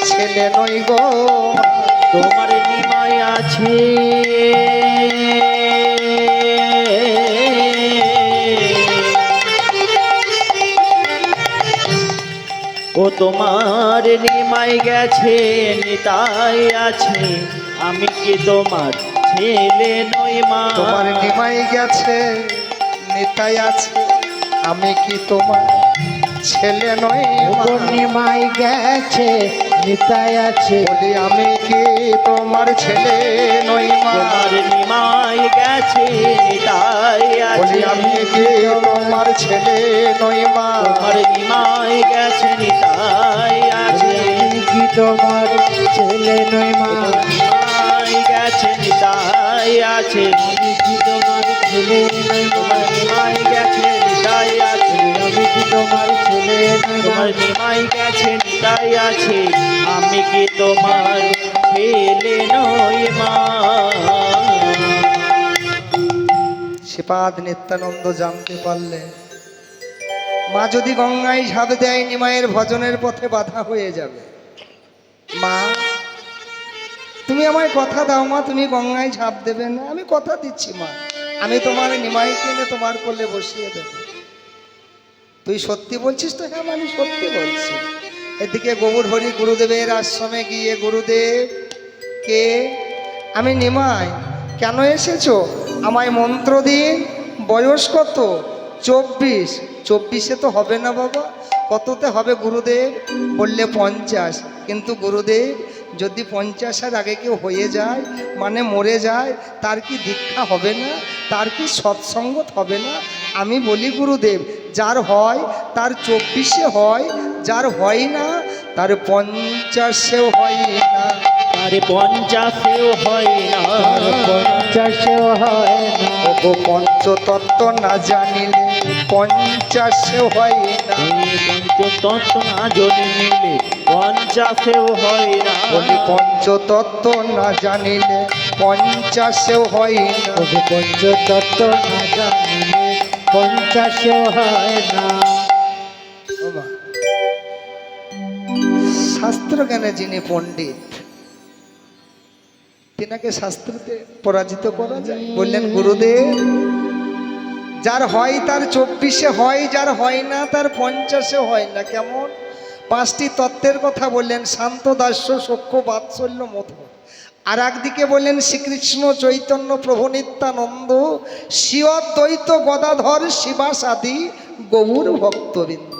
S1: ছেলে নই গো?
S2: তোমার নিমাই আছে, ও তোমার নিমাই গেছে, নিতাই আছে, আমি কি তোমার ছেলে নই মা?
S1: তোমার নিমাই গেছে, নিতাই আছে, আমি কি তোমার ছেলে নই মা?
S3: পূর্ণিমাই গেছে নিতাই আছে,
S1: বলি আমি কি তোমার ছেলে নই মা?
S2: তোমার নিমাই গেছে, নিতাই
S1: বলি
S2: আছে,
S1: আমি কি তোমার ছেলে নই মা?
S2: তোমার নিমাই গেছে, নিতাই আছে,
S3: আমি কি তোমার ছেলে নই মা?
S2: নিমাই গেছে, নিতাই আছে,
S3: আমি কি তোমার ছেলে নই মা?
S2: তোমার নিমাই গেছে, নিতাই আছে,
S3: আমি কি তোমার ছেলে নই মা?
S2: তোমার নিমাই গেছে, নিতাই আছে, আমি কি তোমার ছেলে নই মা?
S1: শ্রীপাদ নিত্যানন্দ জানতে পারলে মা যদি গঙ্গায় ঝাঁপ দেয়, নিমাইয়ের ভজনের পথে বাধা হয়ে যাবে। মা, তুমি আমায় কথা দাও মা, তুমি গঙ্গায় ঝাঁপ দেবে না? আমি কথা দিচ্ছি মা, আমি তোমার নিমাইকে এনে তোমার কোলে বসিয়ে দেব। তুই সত্যি বলছিস তো? হ্যাঁ, আমি সত্যি বলছি। এদিকে গৌরহরি গুরুদেবের আশ্রমে গিয়ে, গুরুদেব, কে? আমি নিমাই। কেন এসেছো? আমায় মন্ত্র দিন। বয়স কত? 24। 24-এ তো হবে না বাবা। কততে হবে গুরুদেব? বললে 50। কিন্তু গুরুদেব, যদি 50-এর আগে কেউ হয়ে যায়, মানে মরে যায়, তার কি দীক্ষা হবে না? তার কি সৎসঙ্গত হবে না? আমি বলি গুরুদেব, যার হয় তার 24-এ হয়, যার হয় না তার 50-এও হয় না।
S2: আরে 50-এও হয় না,
S3: 50-এও হয় না।
S1: ওগো পঞ্চতত্ত্ব না জানিলে 50-এও হয় না।
S2: ওই পঞ্চতত্ত্ব না জানিলে 50-এও হয় না।
S1: বলি পঞ্চতত্ত্ব না জানিলে 50-এও হয় না।
S3: তবু পঞ্চতত্ত্ব না জানিলে 50-এও হয় না।
S1: বাবা, শাস্ত্র জ্ঞানে যিনি পণ্ডিত, তিনাকে শাস্ত্রতে পরাজিত করা যায়? বললেন গুরুদেব, যার হয় তার 24-এ হয়, যার হয় না তার 50-এ হয় না। কেমন? 5টি তত্ত্বের কথা বললেন, শান্ত, দাস্য, সখ্য, বাৎসল্য, মধুর। আর একদিকে বললেন শ্রীকৃষ্ণ চৈতন্য প্রভু নিত্যানন্দ, শিবদ্বৈত গদাধর শিবাস আদি গৌর ভক্তবৃন্দ।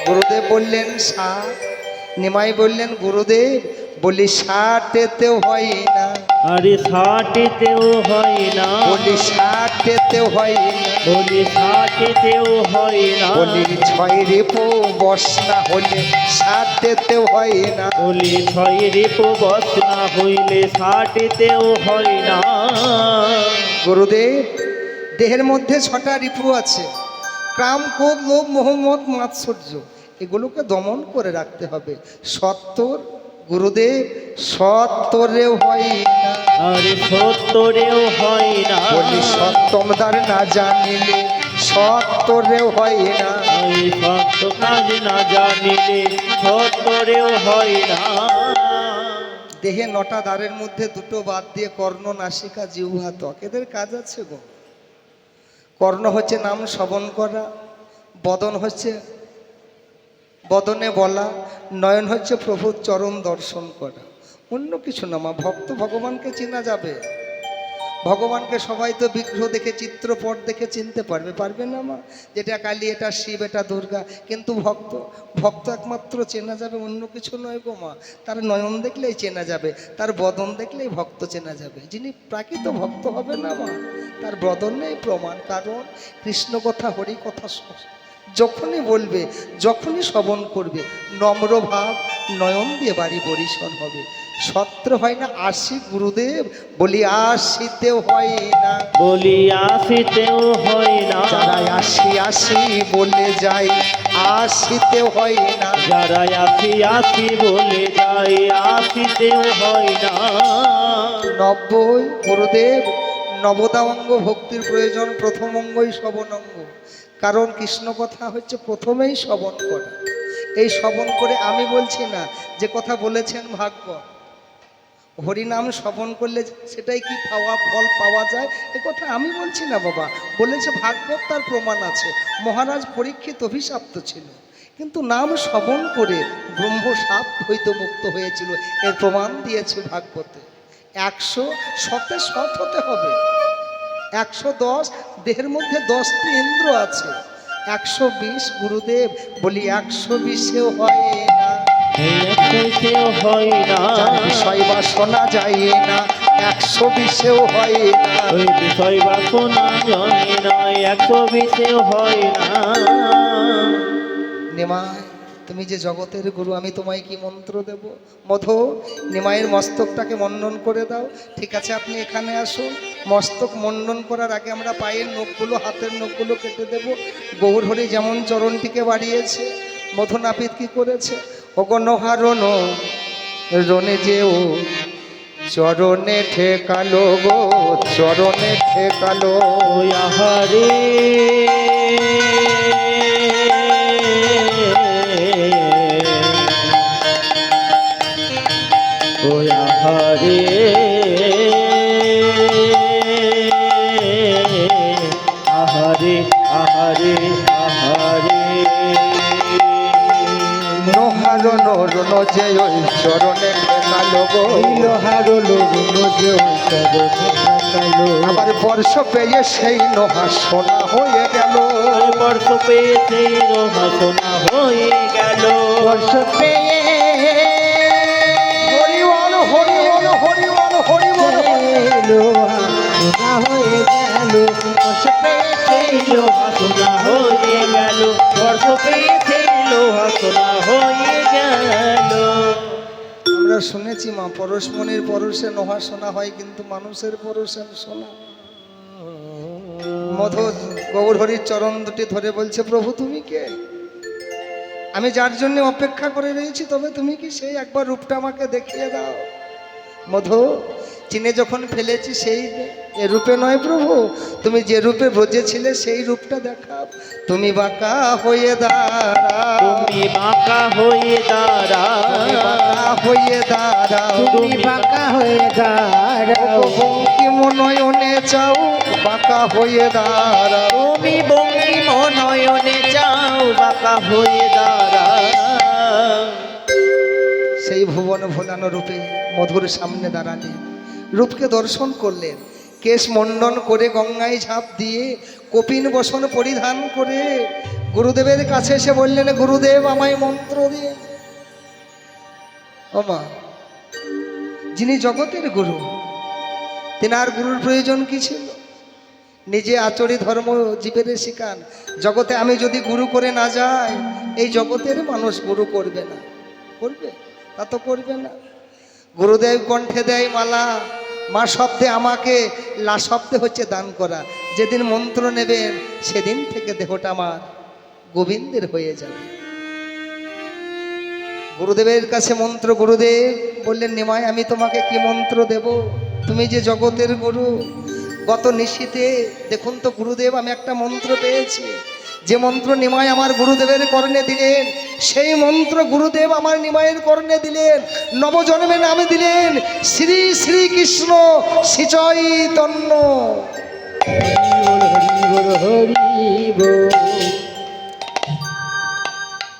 S1: গুরুদেব বললেন 60। নিমাই বললেন গুরুদেব, বলি 60-এতেও হয় না।
S2: আরে 60-তেও হয় না,
S1: বলি 60-এতেও হয় না।
S2: বলি 60-তেও হয় না,
S1: বলি 6 রিপু বস না হলে 60-এতেও হয় না।
S2: বলি 6 রিপু বস না হইলে 60-তেও হয় না।
S1: গুরুদেব, দেহের মধ্যে 6টা রিপু আছে, কাম, ক্রোধ, লোভ, মোহ, মদ, মাৎসর্য। এগুলোকে দমন করে রাখতে হবে। সত্তর গুরুদেব সত্তরেও হয় না,
S3: আরে সত্তরেও হয় না,
S1: বলি সপ্তম দ্বার না জানিলে সত্তরেও হয় না।
S3: ওই সত্য কাজ না জানিলে সত্তরেও হয় না।
S1: দেহে 9টা দ্বারের মধ্যে 2টো বাদ দিয়ে কর্ণ, নাসিকা, জিহ্বা, ত্বক, এদের কাজ আছে গো। কর্ণ হচ্ছে নাম শ্রবণ করা, বদন হচ্ছে বদনে বলা, নয়ন হচ্ছে প্রভুর চরণ দর্শন করা, অন্য কিছু না মা। ভক্ত ভগবানকে চেনা যাবে। ভগবানকে সবাই তো বিগ্রহ দেখে, চিত্রপট দেখে চিনতে পারবে, পারবে না মা? যেটা কালী, এটা শিব, এটা দুর্গা, কিন্তু ভক্ত ভক্ত একমাত্র চেনা যাবে, অন্য কিছু নয় গো মা। তার নয়ন দেখলেই চেনা যাবে, তার বদন দেখলেই ভক্ত চেনা যাবে। যিনি প্রাকৃত ভক্ত হবে না মা, তার বদনেই প্রমাণ। কারণ কৃষ্ণ কথা, হরি কথা যখনই বলবে, যখনই শ্রবণ করবে, নম্র ভাব নয়ন দিয়ে বাড়ি পরিসর হবে। সত্র হয় না, 80 গুরুদেব, বলি 80তেও হয় না,
S3: বলি আসিতেও হয় না,
S1: যারা 80 বলে যায় 80তেও হয় না।
S3: যারা আসি আসি বলে যায় আসিতেও হয় না।
S1: 90 গুরুদেব, নবদা অঙ্গ ভক্তির প্রয়োজন, প্রথম অঙ্গই শ্রবণ অঙ্গ। কারণ কৃষ্ণ কথা হচ্ছে প্রথমেই শ্রবণ করা। এই শ্রবণ করে, আমি বলছি না যে কথা বলেছেন ভাগবত, হরিনাম শ্রবণ করলে সেটাই কি ফল পাওয়া যায়, এ কথা আমি বলছি না বাবা, বলেছে ভাগবত, তার প্রমাণ আছে। মহারাজ পরীক্ষিত অভিশপ্ত ছিল, কিন্তু নাম শ্রবণ করে ব্রহ্ম সাপ হইতে মুক্ত হয়েছিল, এর প্রমাণ দিয়েছে ভাগবতে। 100 শতে শত হতে হবে, 110 দেহের মধ্যে 10টি ইন্দ্র আছে, 120 গুরুদেব, বলি 120এও হয় না,
S3: একশোতেও হয় না,
S1: যার বিষয় বা শোনা যায় না 120এও হয় না।
S3: ওই বিষয় বাসনা জানি না 120এও হয় না।
S1: নিমাই, তুমি যে জগতের গুরু, আমি তোমায় কি মন্ত্র দেব? মধু, নিমাইয়ের মস্তকটাকে মণ্ডন করে দাও। ঠিক আছে, আপনি এখানে আসুন। মস্তক মণ্ডন করার আগে আমরা পায়ের নখগুলো, হাতের নখগুলো কেটে দেব। গৌরহরি যেমন চরণটিকে বাড়িয়েছে, মধু নাপিত কি করেছে? অগণহারণ রনে যেও চরণে ঠেকালো গো, চরণে ঠেকালো।
S3: ওই আহারে ওই আহারে আহারে আহারে আহারে
S1: লোহারণ রণ যে ওই চরণে ঠেকালো গো,
S3: লোহারো লোগুলো যে চরণে ঠেকালো।
S1: আবার বর্ষ পেয়ে সেই নোহা সোনা হয়ে গেল।
S3: বর্ষ পেয়ে সেই রোহা সোনা হয়ে গেল।
S2: বর্ষ পেয়ে
S1: হরিবল হরিবল হরিবল হরিবল।
S2: লোহা সোনা হয়ে গেল, বর্ষ পেয়ে সেই লোহা
S3: সোনা হয়ে গেল, বর্ষ পেয়ে সেই লোহা সোনা হয়ে গেল।
S1: আমরা শুনেছি মা, পরশমণির পরশে নোহা সোনা হয়, কিন্তু মানুষের পরশে সোনা। মধু গৌরহরির চরণ দুটি ধরে বলছে, প্রভু তুমি কে? আমি যার জন্য অপেক্ষা করে রয়েছি, তবে তুমি কি সেই? একবার রূপটা আমাকে দেখিয়ে দাও। মধু, চিনে যখন ফেলেছি সেই এ রূপে নয় প্রভু, তুমি যে রূপে ব্রজেছিলে সেই রূপটা দেখাও। তুমি বাঁকা হয়ে দাঁড়াও,
S3: তুমি বাঁকা হয়ে দাঁড়াও,
S1: তুমি বাঁকা হয়ে দাঁড়াও,
S2: তুমি বাঁকা হয়ে দাঁড়াও,
S1: বঙ্কিম নয়নে চাও বাঁকা হয়ে দাঁড়াও।
S3: তুমি বঙ্কিম নয়নে যাও বাঁকা হয়ে দাঁড়াও।
S1: সেই ভুবন ভোলানো রূপে মধুর সামনে দাঁড়ালেন, রূপকে দর্শন করলেন। কেশ মণ্ডন করে, গঙ্গায় ঝাঁপ দিয়ে, কপিন বসন পরিধান করে গুরুদেবের কাছে এসে বললেন, গুরুদেব আমায় মন্ত্র দিন। ও মা, যিনি জগতের গুরু, তেনার গুরুর প্রয়োজন কি ছিল? নিজে আচরি ধর্ম জীবের শিখান। জগতে আমি যদি গুরু করে না যাই, এই জগতের মানুষ গুরু করবে না। করবে? তা তো করবে না। গুরুদেব কণ্ঠে দেয় মালা, মা শব্দে আমাকে, লা শব্দে হচ্ছে দান করা। যেদিন মন্ত্র নেবেন সেদিন থেকে দেহটা আমার গোবিন্দের হয়ে যাবে। গুরুদেবের কাছে মন্ত্র, গুরুদেব বললেন নিমাই আমি তোমাকে কি মন্ত্র দেব, তুমি যে জগতের গুরু। গত নিশীতে দেখুন তো গুরুদেব আমি একটা মন্ত্র পেয়েছি, যে মন্ত্র নিমাই আমার গুরুদেবের কর্ণে দিলেন সেই মন্ত্র গুরুদেব আমার নিমাইয়ের কর্ণে দিলেন, নবজন্মে নাম দিলেন শ্রী শ্রীকৃষ্ণ শ্রী চৈতন্য।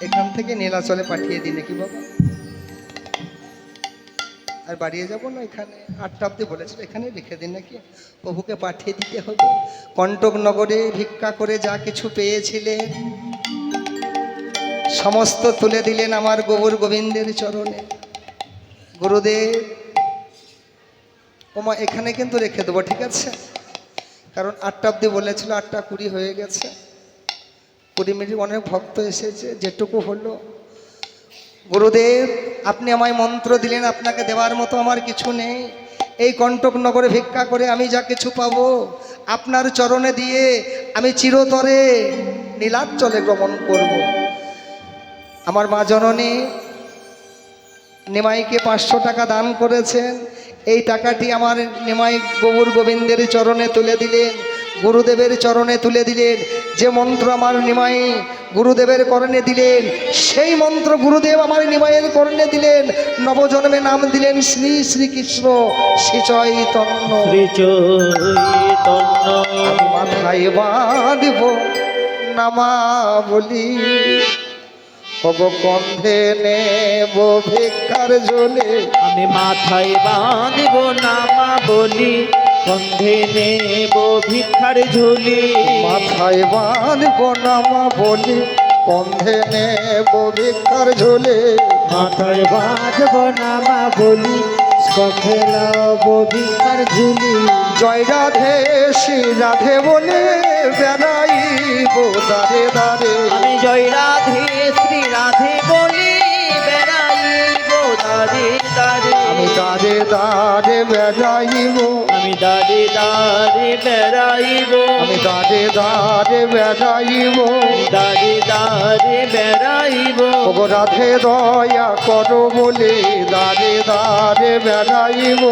S1: এখান থেকে নীলাচলে পাঠিয়ে দিন নাকি বাবা, আর বাড়িয়ে যাব না, এখানে 8টা অব্দি বলেছিল, এখানে লিখে দিন নাকি, প্রভুকে পাঠিয়ে দিতে হবে। কণ্টক নগরে ভিক্ষা করে যা কিছু পেয়েছিলেন সমস্ত তুলে দিলেন আমার গৌর গোবিন্দের চরণে। গুরুদেব ওমা এখানে কিন্তু রেখে দেবো, ঠিক আছে, কারণ 8টা অব্দি বলেছিল, 8:20 হয়ে গেছে, 20 মিনিট অনেক ভক্ত এসেছে, যেটুকু হলো। গুরুদেব আপনি আমায় মন্ত্র দিলেন, আপনাকে দেওয়ার মতো আমার কিছু নেই। এই কণ্টক নগরে ভিক্ষা করে আমি যা কিছু পাবো আপনার চরণে দিয়ে আমি চিরতরে নীলাচলে গমন করব। আমার মা জননী নিমাইকে 500 টাকা দান করেছেন, এই টাকাটি আমার নিমাই গৌর গোবিন্দের চরণে তুলে দিলেন, গুরুদেবের চরণে তুলে দিলেন। যে মন্ত্র আমার নিমাই গুরুদেবের কর্ণে দিলেন সেই মন্ত্র গুরুদেব আমার নিমাইয়ের কর্ণে দিলেন, নবজন্মে নাম দিলেন শ্রী শ্রীকৃষ্ণ শ্রী চৈতন্য। আমি মাথায় বাঁধব নামা বলি, কব কন্ধে নেব ভিক্ষার জলে।
S2: আমি মাথায় বাঁধব নামা বলি, কন্ধে নেব ভিক্ষার ঝুলি।
S1: মাথায় বাঁধব নামা বলি, কন্ধে নেব ভিক্ষার ঝোলে।
S3: মাথায় বাঁধব নামা বলি, কন্ধে নেব ভিক্ষার ঝুলি।
S1: জয় রাধে শ্রী রাধে বলে বেড়াইব দারে দারে।
S2: আমি জয় রাধে শ্রী রাধে বলি বেড়াইব দারে দারে।
S1: আমি দারে দারে বেড়াইব,
S2: আমি দারে দারে বেড়াইব।
S1: আমি দারে দারে বেড়াইব।
S2: দারে দারে বেড়াইব।
S1: ওগো রাধে দয়া করো বলে দারে দারে বেড়াইব।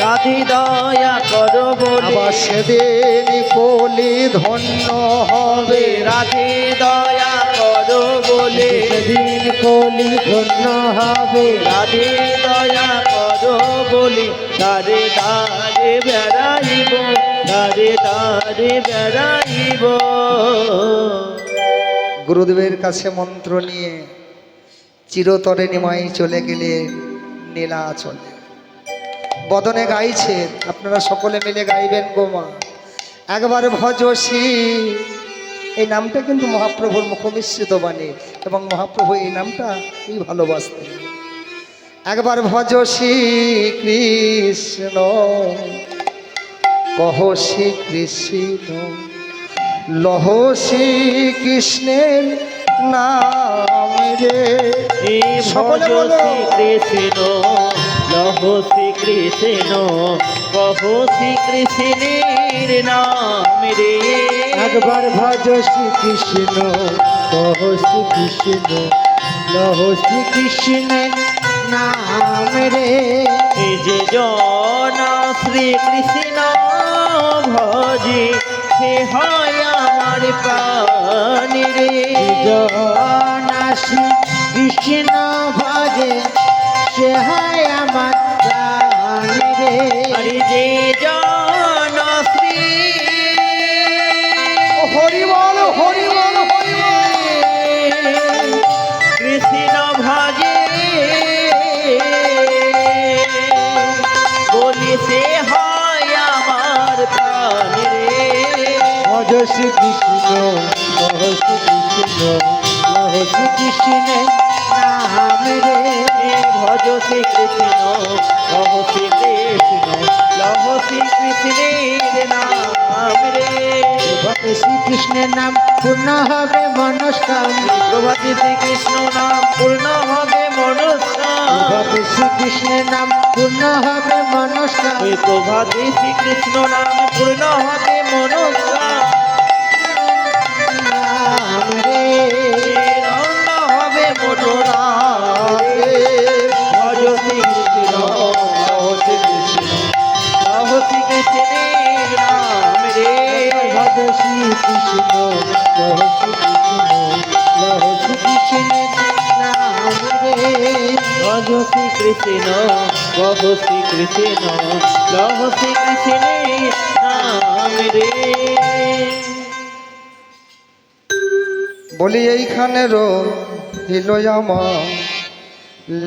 S2: রাধে দয়া করো বলে
S1: আবার সেদিন কলি ধন্য হবে।
S2: রাধে দয়া করো বলে
S3: সেদিন কলি ধন্য হবে।
S2: রাধে দয়া করো বলে দারে দারে বেড়াইব। দারে দারে বেড়াইব।
S1: গুরুদেবের কাছে মন্ত্র নিয়ে চিরতরে নিমাই চলে গেলে নীলাচলে। বদনে গাইছেন, আপনারা সকলে মিলে গাইবেন গোমা। একবার ভজসি, এই নামটা কিন্তু মহাপ্রভুর মুখমিশ্রিত বাণী এবং মহাপ্রভু এই নামটা কি ভালোবাসতেন। একবার ভজসি কৃষ্ণ কহসি কৃষ্ণ, লহসি কৃষ্ণের নাম রে। সকলে বলো।
S2: কৃষ্ণ লহ শ্রী কৃষ্ণ কহ শ্রী কৃষ্ণের নাম রে।
S3: একবার ভজ শ্রীকৃষ্ণ, কহ শ্রীকৃষ্ণ, লহ শ্রীকৃষ্ণের নাম রে।
S2: এই যে জন শ্রীকৃষ্ণ ভজে সে হয় আমার প্রাণ রে।
S3: জনাসি কৃষ্ণ ভজে সে হয় আমার প্রাণ রে।
S2: আরে যে জন শ্রী
S1: হরি বল হরি বল হরি বল।
S2: কৃষ্ণ ভজে বলি সে হয় আমার প্রাণ রে।
S3: ভজ শ্রীকৃষ্ণ, কহ শ্রীকৃষ্ণ, লহ শ্রীকৃষ্ণের নাম রে।
S2: ভজ শ্রী কৃষ্ণ লহ শ্রী কৃষ্ণ লহ শ্রী কৃষ্ণের নাম রে।
S3: প্রভাতে শ্রীকৃষ্ণের নাম পূর্ণ হবে মনস্কাম।
S2: প্রভাতে শ্রীকৃষ্ণ নাম পূর্ণ হবে মনস্কাম।
S3: প্রভাতে শ্রীকৃষ্ণের নাম পূর্ণ হবে মনস্কাম।
S2: ওই প্রভাতে শ্রীকৃষ্ণ নাম পূর্ণ হবে মনস্কাম।
S3: নাম রে
S2: রঙ্গ হবে মনোরাম রে।
S3: কহ শ্রী কৃষ্ণ লহ শ্রী কৃষ্ণ নাম রে
S1: বলি এইখানে রইল আমার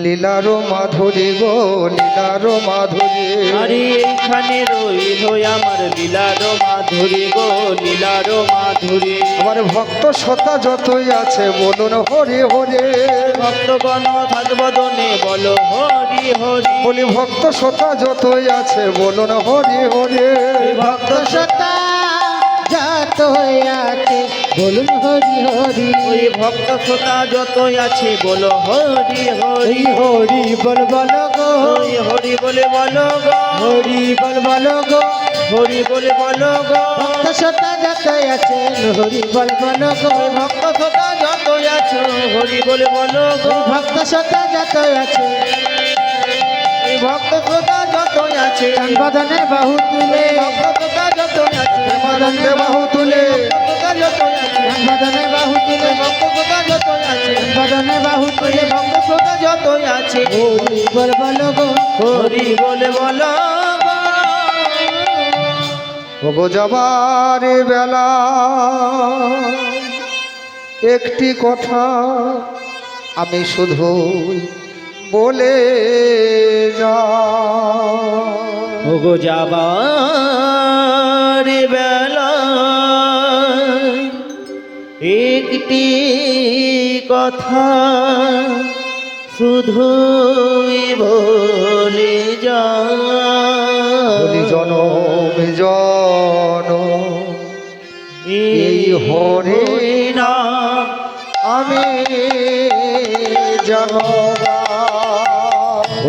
S1: লীলারো মাধুরী গো লীলারো মাধুরী।
S3: আরে এইখানে রইল আমার লীলার মাধুরী গো লীলার মাধুরী।
S1: আমার ভক্ত শ্রোতা যতই আছে বলুন হরি হরি।
S3: ভক্তগণ থাকবদনে বলো হরি হরি।
S1: বলি ভক্ত শ্রোতা যতই আছে বলুন হরি হরি।
S3: ভক্ত
S2: সতা যত আছে বলুন হরি হরি।
S3: ওই ভক্ত শ্রোতা যতই আছে বলো হরি হরি।
S2: হরি বল বল গো
S3: ওই হরি বলে বলো গো
S2: হরি বল বল গো
S3: হরি বলে বলো গো।
S2: ভক্ত সতা যত আছে হরি বল বল গো
S3: ওই ভক্ত শ্রোতা যতই আছো হরি বলে বলো গো।
S2: ভক্ত সতা যত আছে
S3: এই ভক্ত শ্রোতা যতই আছে
S2: বদনে বাহু তুলে
S3: ভক্ত শ্রোতা যতই আছে
S1: বদনে বাহু তুলে
S3: শ্রোতা যতই আছে
S2: বদনে বাহু তুলে
S3: ভক্ত শ্রোতা যতই আছে
S2: বদনে বাহু তুলে
S3: ভক্ত শ্রোতা যতই আছে
S2: হরি বল বল গো
S3: হরি বলে বলো গো।
S1: ওগো যাবার বেলা একটি কথা আমি শুধুই বলে যা।
S3: ওগো যাবার বেলা একটি কথা শুধুই বলে যা।
S1: বলি জনম জনম এই হরি
S3: নাম
S1: আমি জানবা।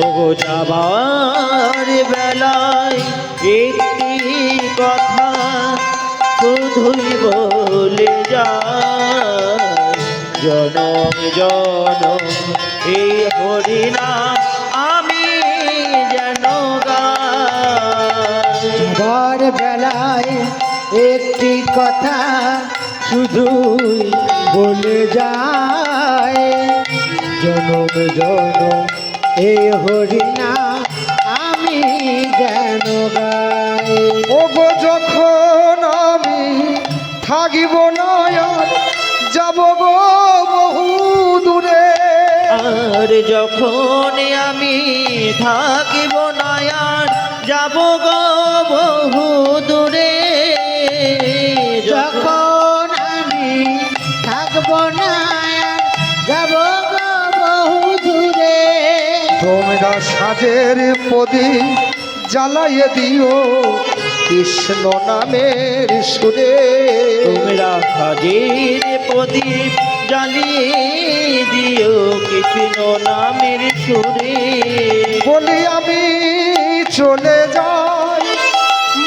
S3: ওগো যাবার বেলায় একটি কথা শুধুই বলে যায়। জনম জনম এই হরিনাম আমি যেন গাই।
S2: যাবার বেলায় একটি কথা শুধু বলে যায়। জনম জনম এই হরিনা আমি যেন গাই।
S1: ওগো যখন আমি থাকিব না আর যাব গো বহু দূরে।
S3: আর যখন আমি থাকিব না আর যাব গো বহু দূরে।
S2: যখন আমি থাকব না যাব গো বহু দূরে।
S1: তোমরা সাজের প্রদীপ জ্বালাইয়ে দিও কৃষ্ণ নামের সুরে।
S3: তোমরা হাজির প্রদীপ জ্বালিয়ে দিও কৃষ্ণ নামের সুরে।
S1: বলি আমি চলে যাই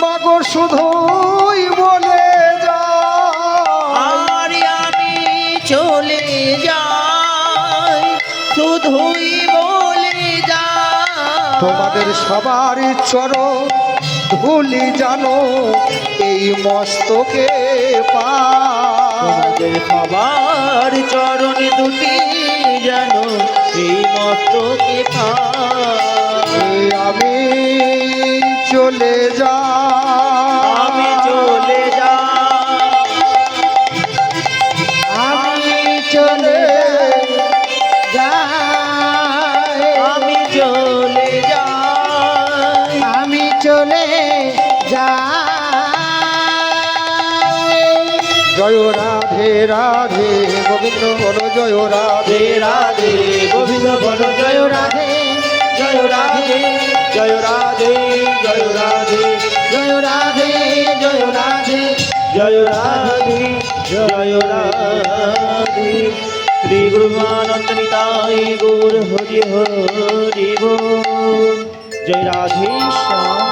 S1: মাগো শুধুই বলে যাই।
S3: আর আমি চলে যাই শুধুই বলে যাই।
S1: তোমাদের সবার চরণ ধুলি জানো এই মস্তকে পাই।
S3: তোমাদের সবার চরণ দুটি যেন এই মস্তকে পাই।
S1: আমি চলে যাই
S3: আমি চলে যাই
S2: আমি চলে যাই।
S3: আমি চলে যাই
S2: আমি চলে যাই।
S1: জয় রাধে রাধে গোবিন্দ বলো জয় রাধে
S3: রাধে রাধে গোবিন্দ বল জয় রাধে জয় রাধে জয় রাধে জয় রাধে
S2: জয় রাধে জয় রাধে
S3: জয় রাধে জয় রাধে। শ্রী গুরুমানন্দ নিতাই গৌর হরি হরি बोल। জয় রাধে শ্যাম